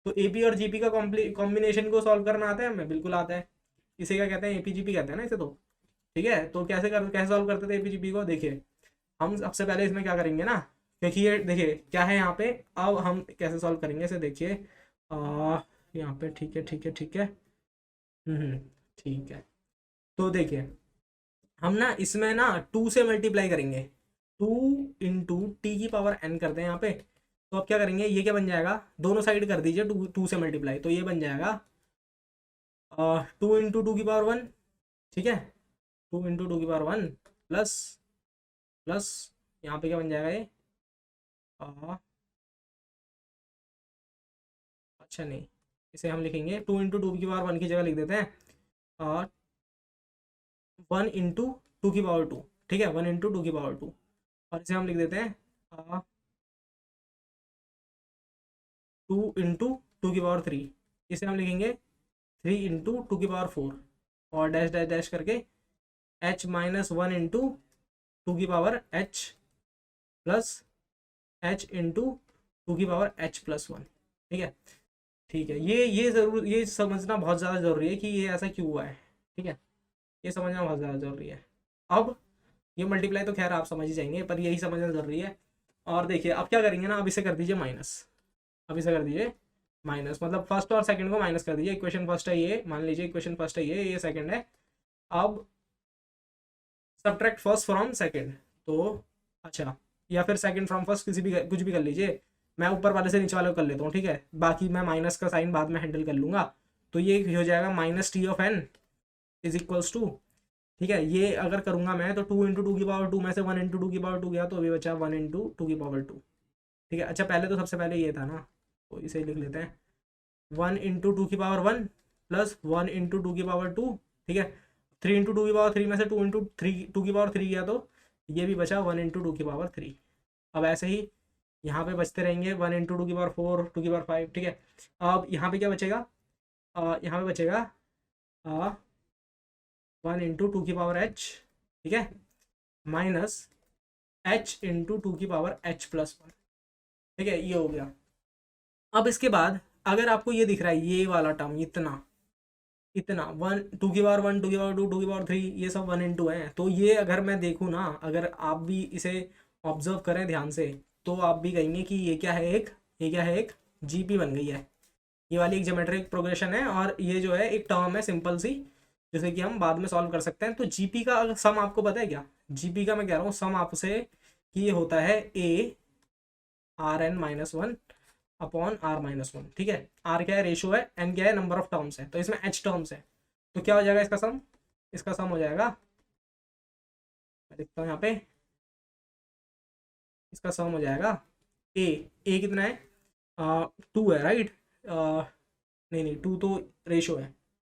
तो एपी और जीपी का कॉम्बिनेशन को सॉल्व करना आता है हमें, बिल्कुल आता है। इसे क्या कहते हैं, एपीजीपी कहते हैं ना इसे, तो ठीक है। तो कैसे सॉल्व करते थे एपीजीपी को, देखिए हम सबसे पहले इसमें क्या करेंगे ना, क्योंकि ये देखिए क्या है यहाँ पे, अब हम कैसे सॉल्व करेंगे इसे देखिए, यहाँ पे, ठीक है ठीक है ठीक है, हम्म, ठीक है। तो देखिए हम ना इसमें ना 2 से मल्टीप्लाई करेंगे, 2 इंटू टी की पावर n करते हैं यहाँ पे। तो अब क्या करेंगे, ये क्या बन जाएगा, दोनों साइड कर दीजिए 2 से मल्टीप्लाई, तो ये बन जाएगा 2 इंटू 2 की पावर 1, ठीक है, 2 इंटू 2 की पावर 1 प्लस प्लस यहाँ पे क्या बन जाएगा ये, आ, अच्छा नहीं, इसे हम लिखेंगे 2 इंटू 2 की पावर 1 की जगह लिख देते हैं 1 इंटू 2 की पावर 2, ठीक है, 1 इंटू 2 की पावर 2, और इसे हम लिख देते हैं 2 इंटू 2 की पावर 3, इसे हम लिखेंगे 3 इंटू 2 की पावर 4, और डैश डैश डैश करके h-1 इंटू 2 की power h plus h into 2 की पावर h+1। ठीक है, ठीक है, ये जरूर, ये समझना बहुत ज़्यादा ज़रूरी है कि ये ऐसा क्यों हुआ है। ठीक है, ये समझना बहुत ज़्यादा ज़रूरी है। अब ये मल्टीप्लाई तो खैर आप समझ ही जाएंगे, पर यही समझना ज़रूरी है। और देखिए अब क्या करेंगे ना, अब इसे कर दीजिए माइनस, अब इसे कर दीजिए माइनस, मतलब फर्स्ट और सेकंड को माइनस कर दीजिए। इक्वेशन फर्स्ट है ये, मान लीजिए इक्वेशन फर्स्ट है ये सेकंड है। अब सब्ट्रैक्ट फर्स्ट फ्रॉम सेकंड, तो अच्छा, या फिर सेकंड फ्रॉम फर्स्ट, किसी भी कुछ भी कर लीजिए। मैं ऊपर वाले से नीचे वाले को कर लेता हूँ, ठीक है, बाकी मैं माइनस का साइन बाद में हैंडल कर लूँगा। तो ये हो जाएगा -t(n) इज इक्वल्स टू, ठीक है, ये अगर करूँगा मैं तो 2 इंटू 2 की पावर 2 में से 1 इंटू 2 की पावर 2 गया, तो अभी बचा 1 इंटू 2 की पावर 2। ठीक है, अच्छा पहले तो सबसे पहले ये था ना, तो इसे लिख लेते हैं 1 इंटू 2 की पावर 1 प्लस 1 इंटू 2 की पावर 2। ठीक है, 3 इंटू 2 की पावर 3 में से 2 इंटू 2 की पावर 3 गया, तो ये भी बचा 1 इंटू 2 की पावर 3। अब ऐसे ही यहाँ पे बचते रहेंगे 1 इंटू 2 की पावर 4, 2 की पावर 5। ठीक है, अब यहाँ पे क्या बचेगा, यहाँ पे बचेगा 1 इंटू 2 की पावर h, ठीक है, माइनस h इंटू 2 की पावर h+1। ठीक है, ये हो गया। अब इसके बाद अगर आपको ये दिख रहा है ये वाला टर्म, इतना इतना 1 2 की पावर 1 2 की पावर 2 2 की पावर 3, ये सब 1 इंटू है, तो ये अगर मैं देखूँ ना, अगर आप भी इसे ऑब्जर्व करें ध्यान से, तो आप भी कहेंगे कि ये क्या है, ये क्या है, एक जीपी बन गई है। ये वाली एक ज्योमेट्रिक प्रोग्रेशन है, और ये जो है एक टर्म है सिंपल सी, जैसे कि हम बाद में सॉल्व कर सकते हैं। तो जीपी का सम आपको पता है क्या, जीपी का मैं कह रहा हूँ सम आपसे, कि ये होता है a(r(n-1) अपॉन r-1। ठीक है, r क्या है, रेशो है, n क्या है, नंबर ऑफ टर्म्स है, तो इसमें h टर्म्स है, तो क्या हो जाएगा इसका सम, इसका सम हो जाएगा, मैं लिखता हूँ यहाँ पे, इसका सम हो जाएगा ए कितना है, 2 है, राइट, नहीं नहीं 2 तो रेशो है,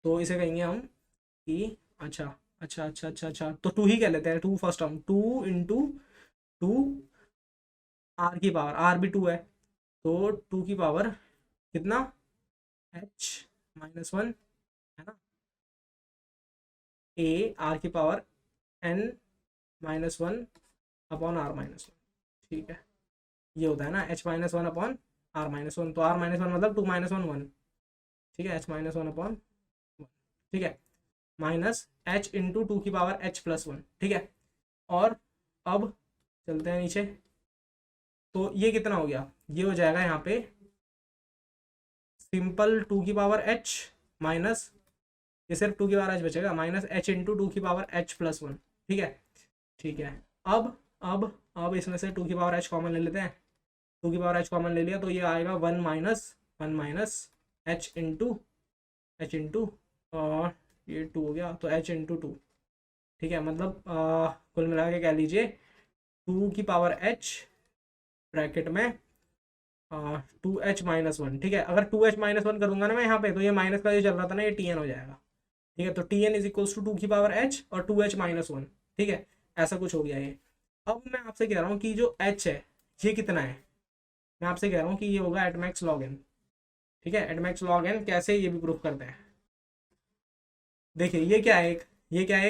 तो इसे कहेंगे हम कि अच्छा अच्छा अच्छा अच्छा अच्छा, तो 2 ही कह लेते हैं, 2 फर्स्ट टर्म, 2 इंटू 2, आर की पावर, आर भी 2 है, तो 2 की पावर कितना, h-1, है ना, a आर की पावर n-1 अपॉन r-1। ठीक है, ये होता है ना h-1 अपॉन r-1, तो r-1 मतलब 2-1 1। ठीक है, h-1 अपॉन 1। ठीक है, माइनस h इंटू 2 की पावर h+1। ठीक है, और अब चलते हैं नीचे, तो ये कितना हो गया, ये हो जाएगा यहाँ पे सिंपल 2 की पावर h माइनस, ये सिर्फ 2 की पावर h बचेगा, माइनस h इंटू 2 की पावर h+1। ठीक है, ठीक है, अब इसमें से 2 की पावर h कॉमन ले लेते हैं, 2 की पावर h कॉमन ले लिया, तो ये आएगा 1 माइनस h इंटू और ये 2 हो गया, तो h इंटू 2। ठीक है, मतलब कुल मिला के कह लीजिए 2 की पावर h ब्रैकेट में 2h-1। ठीक है, अगर 2h-1 करूंगा ना मैं यहाँ पे, तो ये माइनस का जो चल रहा था ना, ये tn हो जाएगा। ठीक है, तो tn इज इक्वल्स टू 2 की पावर h और 2h-1। ठीक है, ऐसा कुछ हो गया ये। अब मैं आपसे कह रहा हूँ कि जो h है ये कितना है, मैं आपसे कह रहा हूँ कि ये होगा एट मैक्स लॉग n। ठीक है, एट मैक्स लॉग n कैसे, ये भी प्रूफ करते हैं। देखिए ये क्या है,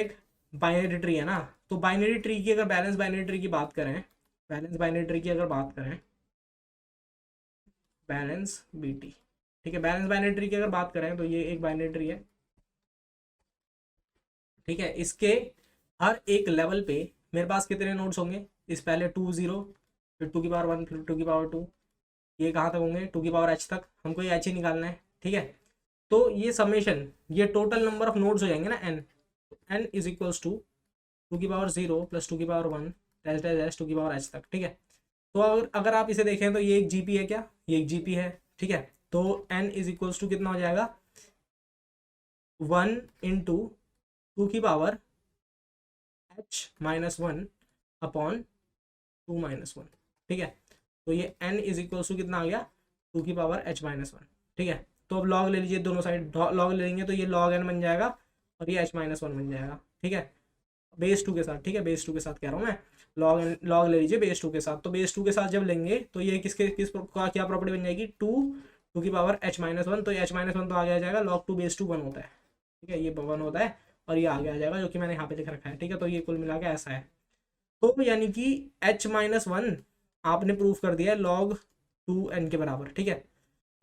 एक बाइनरी ट्री है ना, तो बाइनरी ट्री की अगर बैलेंस बाइनरी ट्री की बात करें, बैलेंस बाइनरी ट्री की अगर बात करें, बैलेंस बीटी, ठीक है, बैलेंस बाइनरी ट्री की अगर बात करें, तो ये एक बाइनरी ट्री है। ठीक है, इसके हर एक लेवल पे मेरे पास कितने नोड्स होंगे, इस पहले 2 0, फिर 2 की पावर 1, फिर 2 की पावर 2, ये कहाँ तक होंगे 2 की पावर h तक, हमको ये h ही निकालना है। ठीक है, तो ये समेशन, ये टोटल नंबर ऑफ नोड्स हो जाएंगे ना n, n is equals to 2 की पावर 0 प्लस 2 की पावर 1 डैश डैश डैश 2 की पावर h तक। ठीक है, तो अगर आप इसे देखें तो ये एक जीपी है, क्या ये एक जीपी है। ठीक है, तो n इज इक्वल्स टू कितना हो जाएगा, 1 इंटू 2 की पावर h-1 अपॉन 2-1। ठीक है, तो ये n इज इक्वल्स टू कितना आ गया, 2 की पावर h-1। ठीक है, तो अब लॉग ले लीजिए, दोनों साइड लॉग ले लेंगे, तो ये log n बन जाएगा और ये h-1 बन जाएगा। ठीक है, बेस 2 के साथ, ठीक है, बेस 2 के साथ कह रहा हूँ मैं, लॉग ले लीजिए बेस 2 के साथ। तो बेस 2 के साथ जब लेंगे तो ये किस का क्या प्रॉपर्टी बन जाएगी, टू की पावर h-1, तो h-1 तो आगे आ जाएगा, log 2 बेस 2 1 होता है, ठीक है, ये 1 होता है, और ये आगे आ जाएगा जो कि मैंने यहाँ पे लिख रखा है, ठीक है। तो ये कुल मिला के ऐसा है। तो यानी कि h-1 आपने प्रूफ कर दिया है log 2n के बराबर, ठीक है,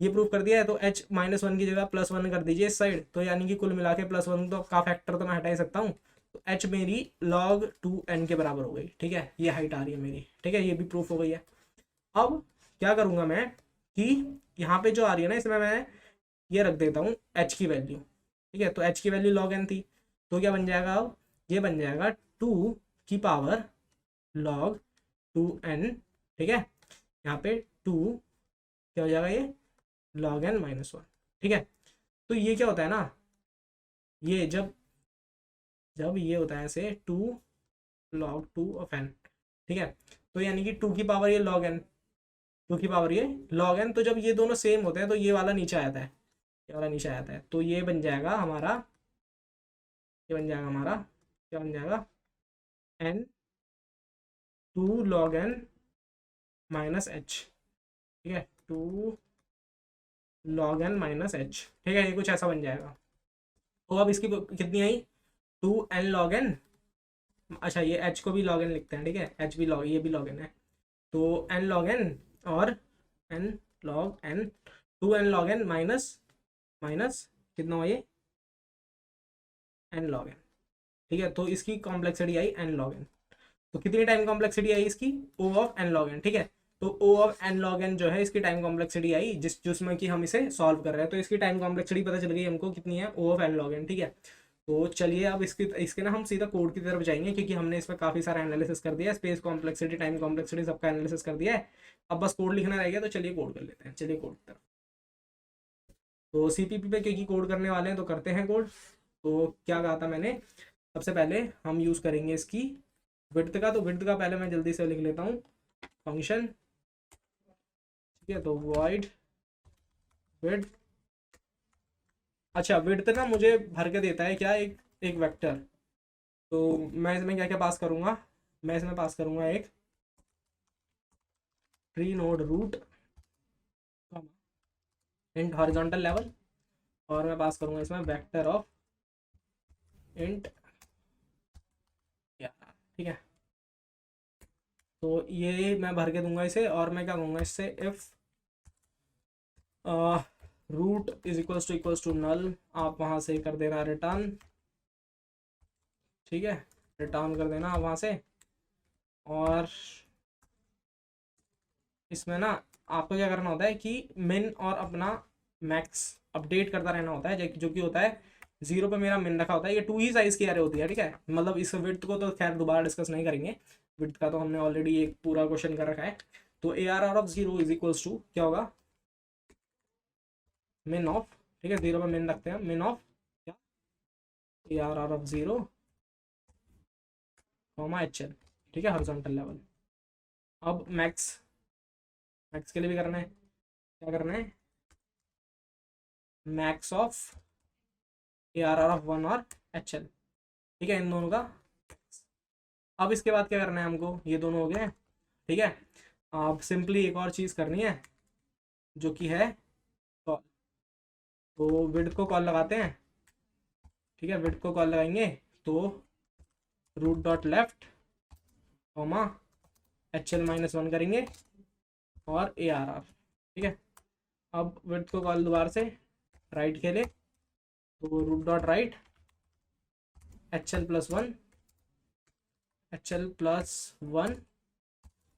ये प्रूफ कर दिया है। तो h-1 की जगह +1 कर दीजिए इस साइड, तो यानी कि कुल मिला के +1 तो का फैक्टर तो मैं हटा ही सकता हूँ, तो h मेरी log 2n के बराबर हो गई, ठीक है, ये हाइट आ रही है मेरी, ठीक है, ये भी प्रूफ हो गई है। अब क्या करूँगा मैं कि यहाँ पे जो आ रही है ना, इसमें मैं ये रख देता हूँ h की वैल्यू, ठीक है, तो h की वैल्यू log n थी, तो क्या बन जाएगा, अब ये बन जाएगा 2 की पावर log 2n, ठीक है, यहाँ पे 2 क्या हो जाएगा, ये log n -1, ठीक है। तो ये क्या होता है ना, ये जब जब ये होता है ऐसे 2 log 2 ऑफ n, ठीक है, तो यानी कि 2 की पावर ये log n, 2 की पावर ये log n, तो जब ये दोनों सेम होते हैं तो ये वाला नीचे आता है, ये वाला नीचे आता है, तो ये बन जाएगा हमारा, ये बन जाएगा हमारा, क्या बन जाएगा, n 2 log n -h, ठीक है, 2 log n -h, ठीक है, ये कुछ ऐसा बन जाएगा। तो अब इसकी कितनी आई, 2n log n, अच्छा ये h को भी log n लिखते हैं, ठीक है, h भी log, ये भी log n है, तो n log n और n log n, 2n log n minus कितना हुआ ये, n log n, ठीक है। तो इसकी कॉम्प्लेक्सिटी आई n log n, तो कितनी टाइम कॉम्प्लेक्सिटी आई इसकी, O of n log n, ठीक है। तो O of n log n जो है इसकी टाइम कॉम्प्लेक्सिटी आई, जिसमें कि हम इसे सॉल्व कर रहे हैं, तो इसकी टाइम कॉम्प्लेक्सिटी पता चल गई हमको कितनी है, O of n log n, ठीक है। तो चलिए अब इसके ना हम सीधा कोड की तरफ जाएंगे, क्योंकि हमने इसमें काफ़ी सारा एनालिसिस कर दिया है, स्पेस कॉम्प्लेक्सिटी, टाइम कॉम्प्लेक्सिटी, सबका एनालिसिस कर दिया है। अब बस कोड लिखना रह गया, तो चलिए कोड कर लेते हैं, चलिए कोड की तरफ। तो CPP पे क्योंकि कोड करने वाले हैं तो करते हैं कोड। तो क्या कहा था मैंने, सबसे पहले हम यूज़ करेंगे इसकी विड्थ का, तो विड्थ का पहले मैं जल्दी से लिख लेता हूँ फंक्शन, ठीक है, तो वॉइड विड्थ, अच्छा विड्थ ना मुझे भर के देता है क्या, एक एक वेक्टर, तो मैं इसमें क्या क्या पास करूँगा, मैं इसमें पास करूँगा एक tree node root int horizontal level, और मैं पास करूँगा इसमें वेक्टर ऑफ इंट, ठीक है। तो ये मैं भर के दूंगा इसे, और मैं क्या कहूँगा इससे, if root equals to null, आप वहाँ से कर देना रिटर्न, ठीक है, रिटर्न कर देना वहाँ से। और इसमें ना आपको क्या करना होता है कि मिन और अपना मैक्स अपडेट करता रहना होता है, जो कि होता है 0 पे मेरा मिन रखा होता है, ये 2 ही साइज़ की एरे होती है, ठीक है, मतलब इस विड्थ को तो खैर दोबारा डिस्कस नहीं करेंगे, विड्थ का तो हमने ऑलरेडी एक पूरा क्वेश्चन कर रखा है। तो ARR of 0 is equals to क्या होगा, मिन ऑफ, ठीक है, 0 पे मिन रखते हैं, मिन ऑफ क्या, ARR ऑफ 0 HL, ठीक है, हॉरिजॉन्टल लेवल। अब मैक्स, मैक्स के लिए भी करना है, क्या करना है, मैक्स ऑफ ARR ऑफ 1 और HL, ठीक है, इन दोनों का। अब इसके बाद क्या करना है हमको, ये दोनों हो गए, ठीक है। अब सिंपली एक और चीज़ करनी है जो कि है कॉल, तो विड्थ को कॉल लगाते हैं, ठीक है, विड्थ को कॉल लगाएंगे, तो root dot left comma HL -1 करेंगे और ARR, ठीक है। अब विड्थ को कॉल दोबारा से राइट के लिए, तो रूट डॉट राइट HL+1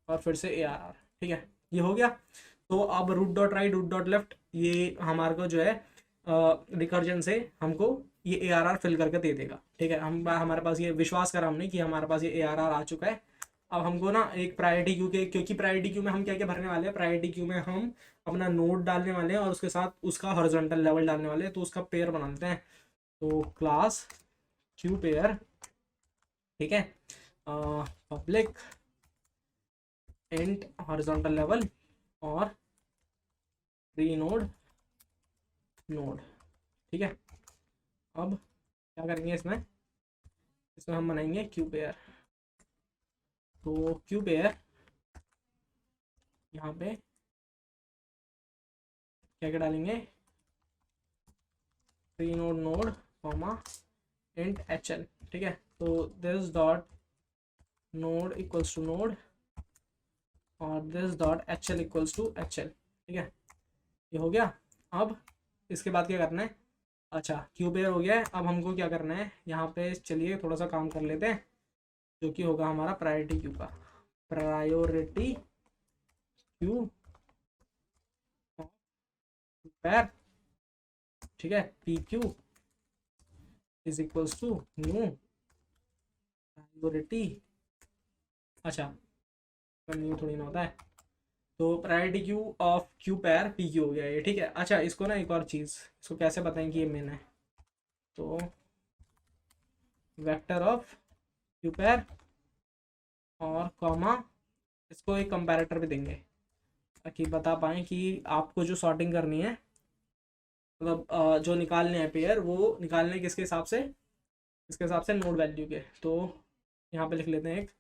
और फिर से ARR, ठीक है, ये हो गया। तो अब root dot right root dot left ये हमारे को जो है रिकर्जन से हमको ये ARR फिल करके दे देगा, ठीक है, हमारे पास ये विश्वास करा हमने कि हमारे पास ये ARR आ चुका है। अब हमको ना एक प्रायोरिटी क्यू के, क्योंकि प्रायोरिटी क्यू में हम क्या क्या भरने वाले हैं, प्रायोरिटी क्यू में हम अपना नोड डालने वाले हैं और उसके साथ उसका हॉरिजॉन्टल लेवल डालने वाले हैं, तो उसका पेयर बनाते हैं, तो क्लास क्यू पेयर, ठीक है, पब्लिक इंट हॉरिजॉन्टल लेवल और प्री नोड नोड, ठीक है। अब क्या करेंगे इसमें, इसमें हम बनाएंगे क्यू पेयर। तो क्यू पेयर यहाँ पे क्या क्या डालेंगे, tree node node comma int H L, ठीक है। तो this dot node equals to node और this dot H L equals to H L, ठीक है। ये हो गया। अब इसके बाद क्या करना है, अच्छा क्यू पेयर हो गया है। अब हमको क्या करना है, यहाँ पे चलिए थोड़ा सा काम कर लेते हैं, जो कि होगा हमारा प्रायोरिटी क्यू का। प्रायोरिटी क्यू पेयर, ठीक है, P Q is equals to new priority, अच्छा न्यू थोड़ी ना होता है, तो priority queue of queue pair P Q हो गया ये, ठीक है। अच्छा इसको ना एक और चीज़, इसको कैसे बताएं कि ये मेन है, तो वेक्टर ऑफ क्यू पेयर और कॉमा इसको एक कंपैरेटर भी देंगे, ताकि बता पाएँ कि आपको जो सॉर्टिंग करनी है, मतलब जो निकालने हैं पेयर, वो निकालने किसके हिसाब से, इसके हिसाब से नोड वैल्यू के। तो यहाँ पे लिख लेते हैं एक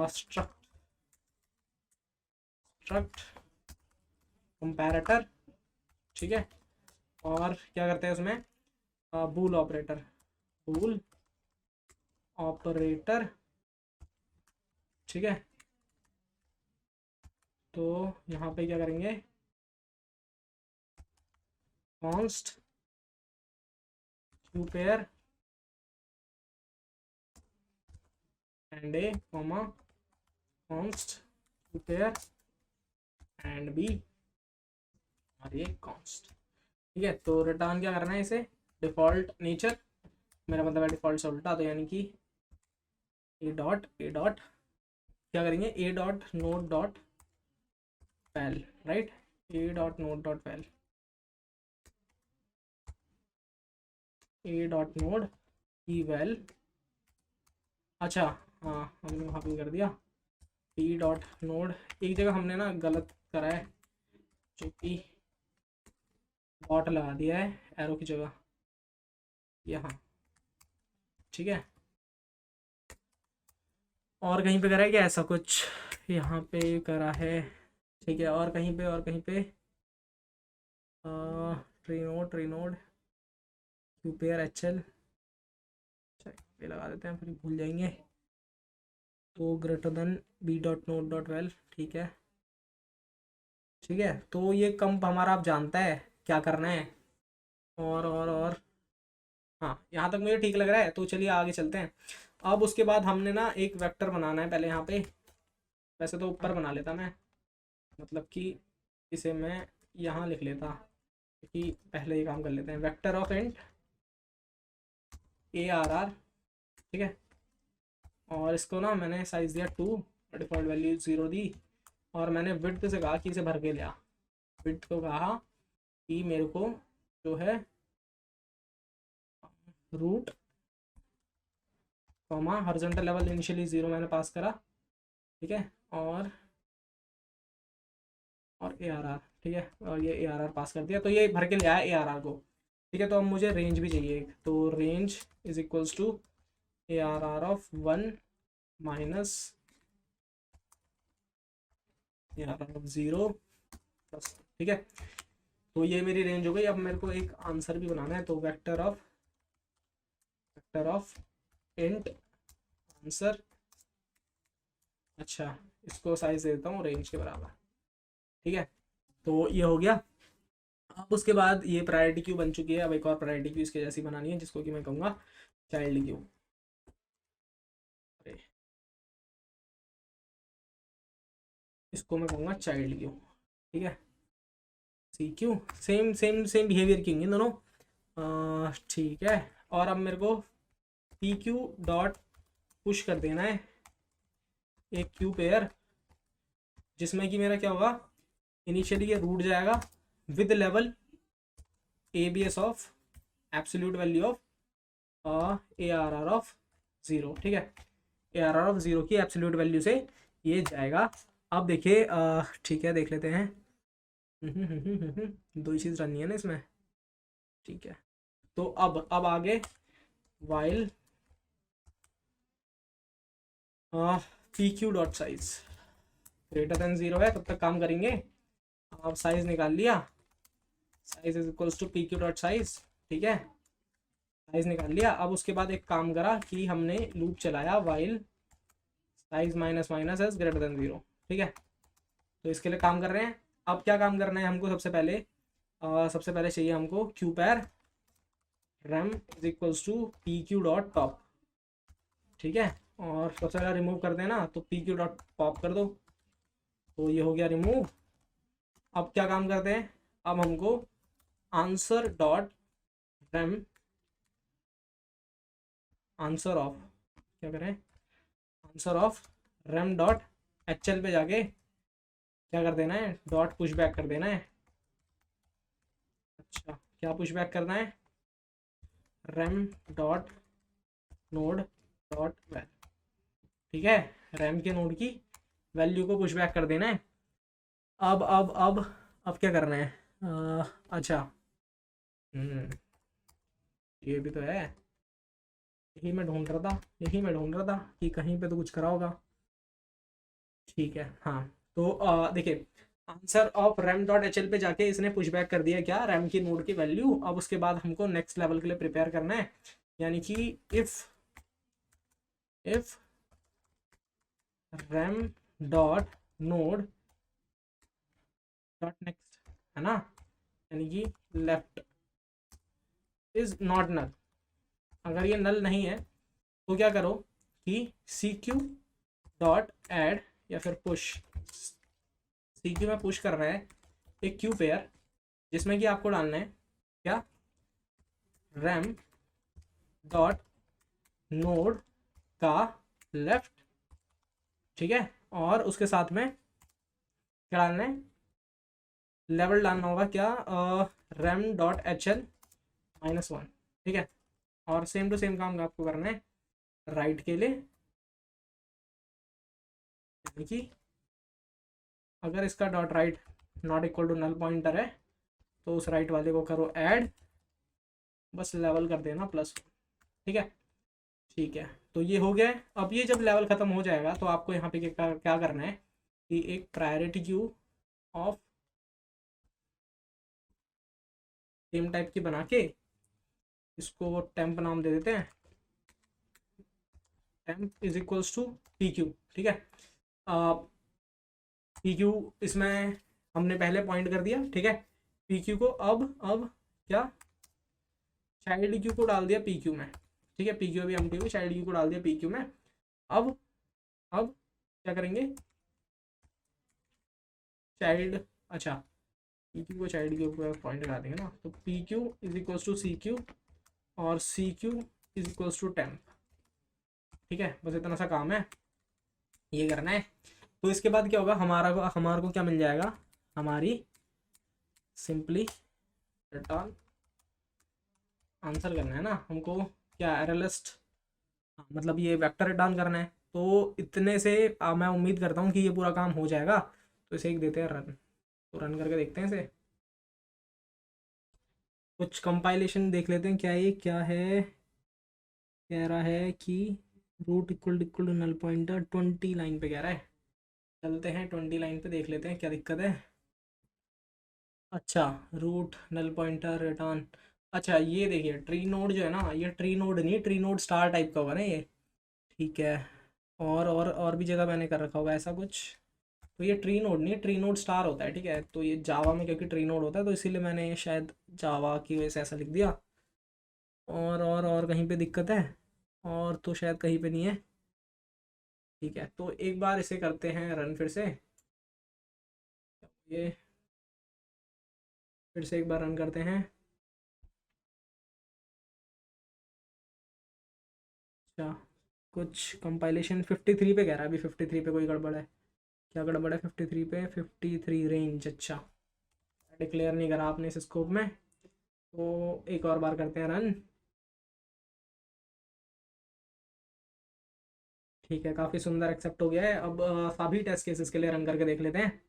स्ट्रक्ट कंपैरेटर, ठीक है। और क्या करते हैं उसमें, बूल ऑपरेटर, बूल ऑपरेटर, ठीक है। तो यहाँ पे क्या करेंगे, const queue pair and A comma const queue pair and B और ये कॉन्स्ट, ठीक है। तो रिटर्न क्या करना है इसे, डिफ़ॉल्ट नेचर, मेरा मतलब है डिफ़ॉल्ट से उल्टा, तो यानी कि ए डॉट क्या करेंगे, A dot node dot val, right, A dot node dot val, A dot node की वैल, अच्छा हाँ हमने वहाँ पे कर दिया पी डॉट नोड, एक जगह हमने ना गलत करा है, जो कि डॉट लगा दिया है एरो की जगह यहाँ, ठीक है। और कहीं पे करा है क्या ऐसा कुछ, यहाँ पे करा है, ठीक है। और कहीं पे, और कहीं पे tree node queue pair H L, पे लगा देते हैं फिर भूल जाएंगे, तो greater than B dot node dot val, ठीक है, ठीक है। तो ये कंप हमारा आप जानता है क्या करना है, और हाँ यहाँ तक मुझे ठीक लग रहा है, तो चलिए आगे चलते हैं। अब उसके बाद हमने ना एक वेक्टर बनाना है पहले यहाँ पे, वैसे तो ऊपर बना लेता मैं, मतलब कि इसे मैं यहाँ लिख लेता, क्योंकि पहले ये काम कर लेते हैं, vector of int A R R, ठीक है। और इसको ना मैंने साइज दिया 2, डिफॉल्ट वैल्यू 0 दी, और मैंने विड्थ से कहा कि इसे भर के लिया, विड्थ को कहा कि मेरे को जो है root comma horizontal level initially 0 मैंने पास करा, ठीक है। और ए आर आर, ठीक है, और ये ए आर आर पास कर दिया, तो ये भर के ले आया ए आर आर को, ठीक है। तो अब मुझे रेंज भी चाहिए एक, तो range is equals to A R R of 1 minus A R R of 0 plus, ठीक है। तो ये मेरी रेंज हो गई। अब मेरे को एक आंसर भी बनाना है, तो वेक्टर ऑफ इंट आंसर, अच्छा इसको साइज दे देता हूँ रेंज के बराबर, ठीक है। तो ये हो गया। अब उसके बाद ये प्रायोरिटी क्यू बन चुकी है, अब एक और प्रायोरिटी क्यू इसके जैसी बनानी है, जिसको कि मैं कहूँगा चाइल्ड क्यू, इसको मैं कहूँगा चाइल्ड क्यू, ठीक है। C queue, same same same behaviour की होंगी दोनों, ठीक है। और अब मेरे को पी क्यू डॉट पुश कर देना है एक क्यू पेयर, जिसमें कि मेरा क्या होगा, इनिशियली ये रूट जाएगा with level A B S of absolute value of A R R of 0, ठीक है। ए आर आर ऑफ 0 की एब्सोल्यूट वैल्यू से ये जाएगा। अब देखिए ठीक है, देख लेते हैं, दो ही चीज़ रखनी है ना इसमें, ठीक है। तो अब आगे while P Q dot size greater than 0 है, तब तक काम करेंगे। अब साइज निकाल लिया, size is equals to P Q dot size, ठीक है, साइज निकाल लिया। अब उसके बाद एक काम करा कि हमने लूप चलाया while size minus minus is greater than 0, ठीक है। तो इसके लिए काम कर रहे हैं। अब क्या काम करना है हमको, सबसे पहले चाहिए हमको queue pair rem is equals to P Q dot top, ठीक है। और सबसे पहले रिमूव कर देना, तो पी क्यू डॉट पॉप कर दो, तो ये हो गया रिमूव। अब क्या काम करते हैं, अब हमको answer dot RAM answer of, क्या करें, answer of RAM dot H L पे जाके क्या कर देना है, डॉट पुश बैक कर देना है। अच्छा, क्या पुश बैक करना है, RAM dot node dot value, ठीक है, रैम के नोड की वैल्यू को पुश बैक कर देना है। अब क्या करना है, अच्छा, हम्म, ये भी तो है, यही मैं ढूंढ रहा था कि कहीं पे तो कुछ करा होगा, ठीक है। हाँ, तो देखिए, answer of RAM dot H L पे जाके इसने पुशबैक कर दिया क्या, रैम की नोड की वैल्यू। अब उसके बाद हमको नेक्स्ट लेवल के लिए प्रिपेयर करना है, यानी कि if RAM dot node dot next, है ना, यानी कि लेफ्ट इज नॉट नल। अगर ये नल नहीं है तो क्या करो कि सी क्यू डॉट एड या फिर पुश, सी क्यू में पुश कर रहा है एक क्यू पेयर, जिसमें कि आपको डालना है क्या, रैम डॉट नोड का लेफ्ट, ठीक है। और उसके साथ में क्या डालना है, लेवल डालना होगा क्या, रैम डॉट एच एल -1, ठीक है। और सेम टू सेम काम आपको करना है राइट के लिए, यानी कि अगर इसका dot right not equal to null pointer है तो उस राइट वाले को करो ऐड, बस लेवल कर देना +1, ठीक है, ठीक है। तो ये हो गया है। अब ये जब लेवल ख़त्म हो जाएगा तो आपको यहाँ पे क्या करना है कि एक priority queue of same type की बना के इसको टेम्प नाम दे देते हैं, temp is equals to P Q, ठीक है। पी क्यू इसमें हमने पहले पॉइंट कर दिया, ठीक है। पी क्यू को अब क्या, चाइल्ड क्यू को डाल दिया पी क्यू में, ठीक है, पी क्यू अभी एम्प्टी हुई, चाइल्ड क्यू को डाल दिया पी क्यू में। अब क्या करेंगे, चाइल्ड, अच्छा, पी क्यू को चाइल्ड के ऊपर पॉइंट लगा देंगे ना, तो P Q is equals to C Q और C Q is equals to temp, ठीक है। बस इतना सा काम है, ये करना है। तो इसके बाद क्या होगा, हमारे को क्या मिल जाएगा, हमारी सिंपली रिटर्न आंसर करना है ना हमको, क्या एररलिस्ट, मतलब ये वेक्टर रिटर्न करना है। तो इतने से मैं उम्मीद करता हूँ कि ये पूरा काम हो जाएगा। तो इसे एक देते हैं रन, तो रन करके देखते हैं इसे, कुछ कंपाइलेशन देख लेते हैं, क्या ये क्या है, कह रहा है कि root equal to null pointer 20 line पे कह रहा है। चलते हैं 20 लाइन पे, देख लेते हैं क्या दिक्कत है। अच्छा, रूट नल पॉइंटर रिटर्न, अच्छा ये देखिए ट्री नोड जो है ना, ये ट्री नोड नहीं, ट्री नोड स्टार टाइप का होगा ना ये, ठीक है। और भी जगह मैंने कर रखा होगा ऐसा कुछ, तो ये ट्री नोड नहीं, ट्री नोड स्टार होता है, ठीक है। तो ये जावा में क्योंकि ट्री नोड होता है तो इसीलिए मैंने शायद जावा की वजह से ऐसा लिख दिया। और कहीं पे दिक्कत है, और तो शायद कहीं पे नहीं है, ठीक है। तो एक बार इसे करते हैं रन फिर से, ये फिर से एक बार रन करते हैं। अच्छा, कुछ कंपाइलेशन 53 पे कह रहा है, अभी 53 पे कोई गड़बड़ है, क्या गड़बड़ है 53 पे, 53 रेंज, अच्छा डिक्लेयर नहीं करा आपने इस स्कोप में। तो एक और बार करते हैं रन, ठीक है, काफ़ी सुंदर एक्सेप्ट हो गया है। अब सभी टेस्ट केसेस के लिए रन करके देख लेते हैं।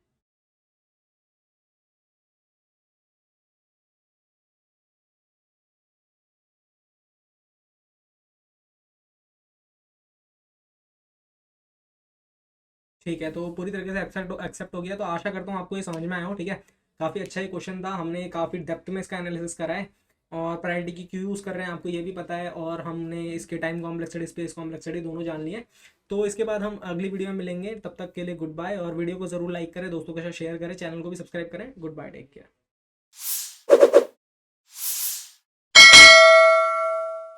ठीक है, तो पूरी तरीके से एक्सेप्ट हो गया। तो आशा करता हूँ आपको ये समझ में आया हो, ठीक है। काफ़ी अच्छा ये क्वेश्चन था, हमने काफ़ी डेप्थ में इसका एनालिसिस करा है और प्रायोरिटी की क्यों यूज़ कर रहे हैं आपको ये भी पता है, और हमने इसके टाइम कॉम्प्लेक्सिटी स्पेस कॉम्प्लेक्सिटी दोनों जान लिए। तो इसके बाद हम अगली वीडियो में मिलेंगे, तब तक के लिए गुड बाय। और वीडियो को ज़रूर लाइक करें, दोस्तों के साथ शेयर करें, चैनल को भी सब्सक्राइब करें। Goodbye, take care.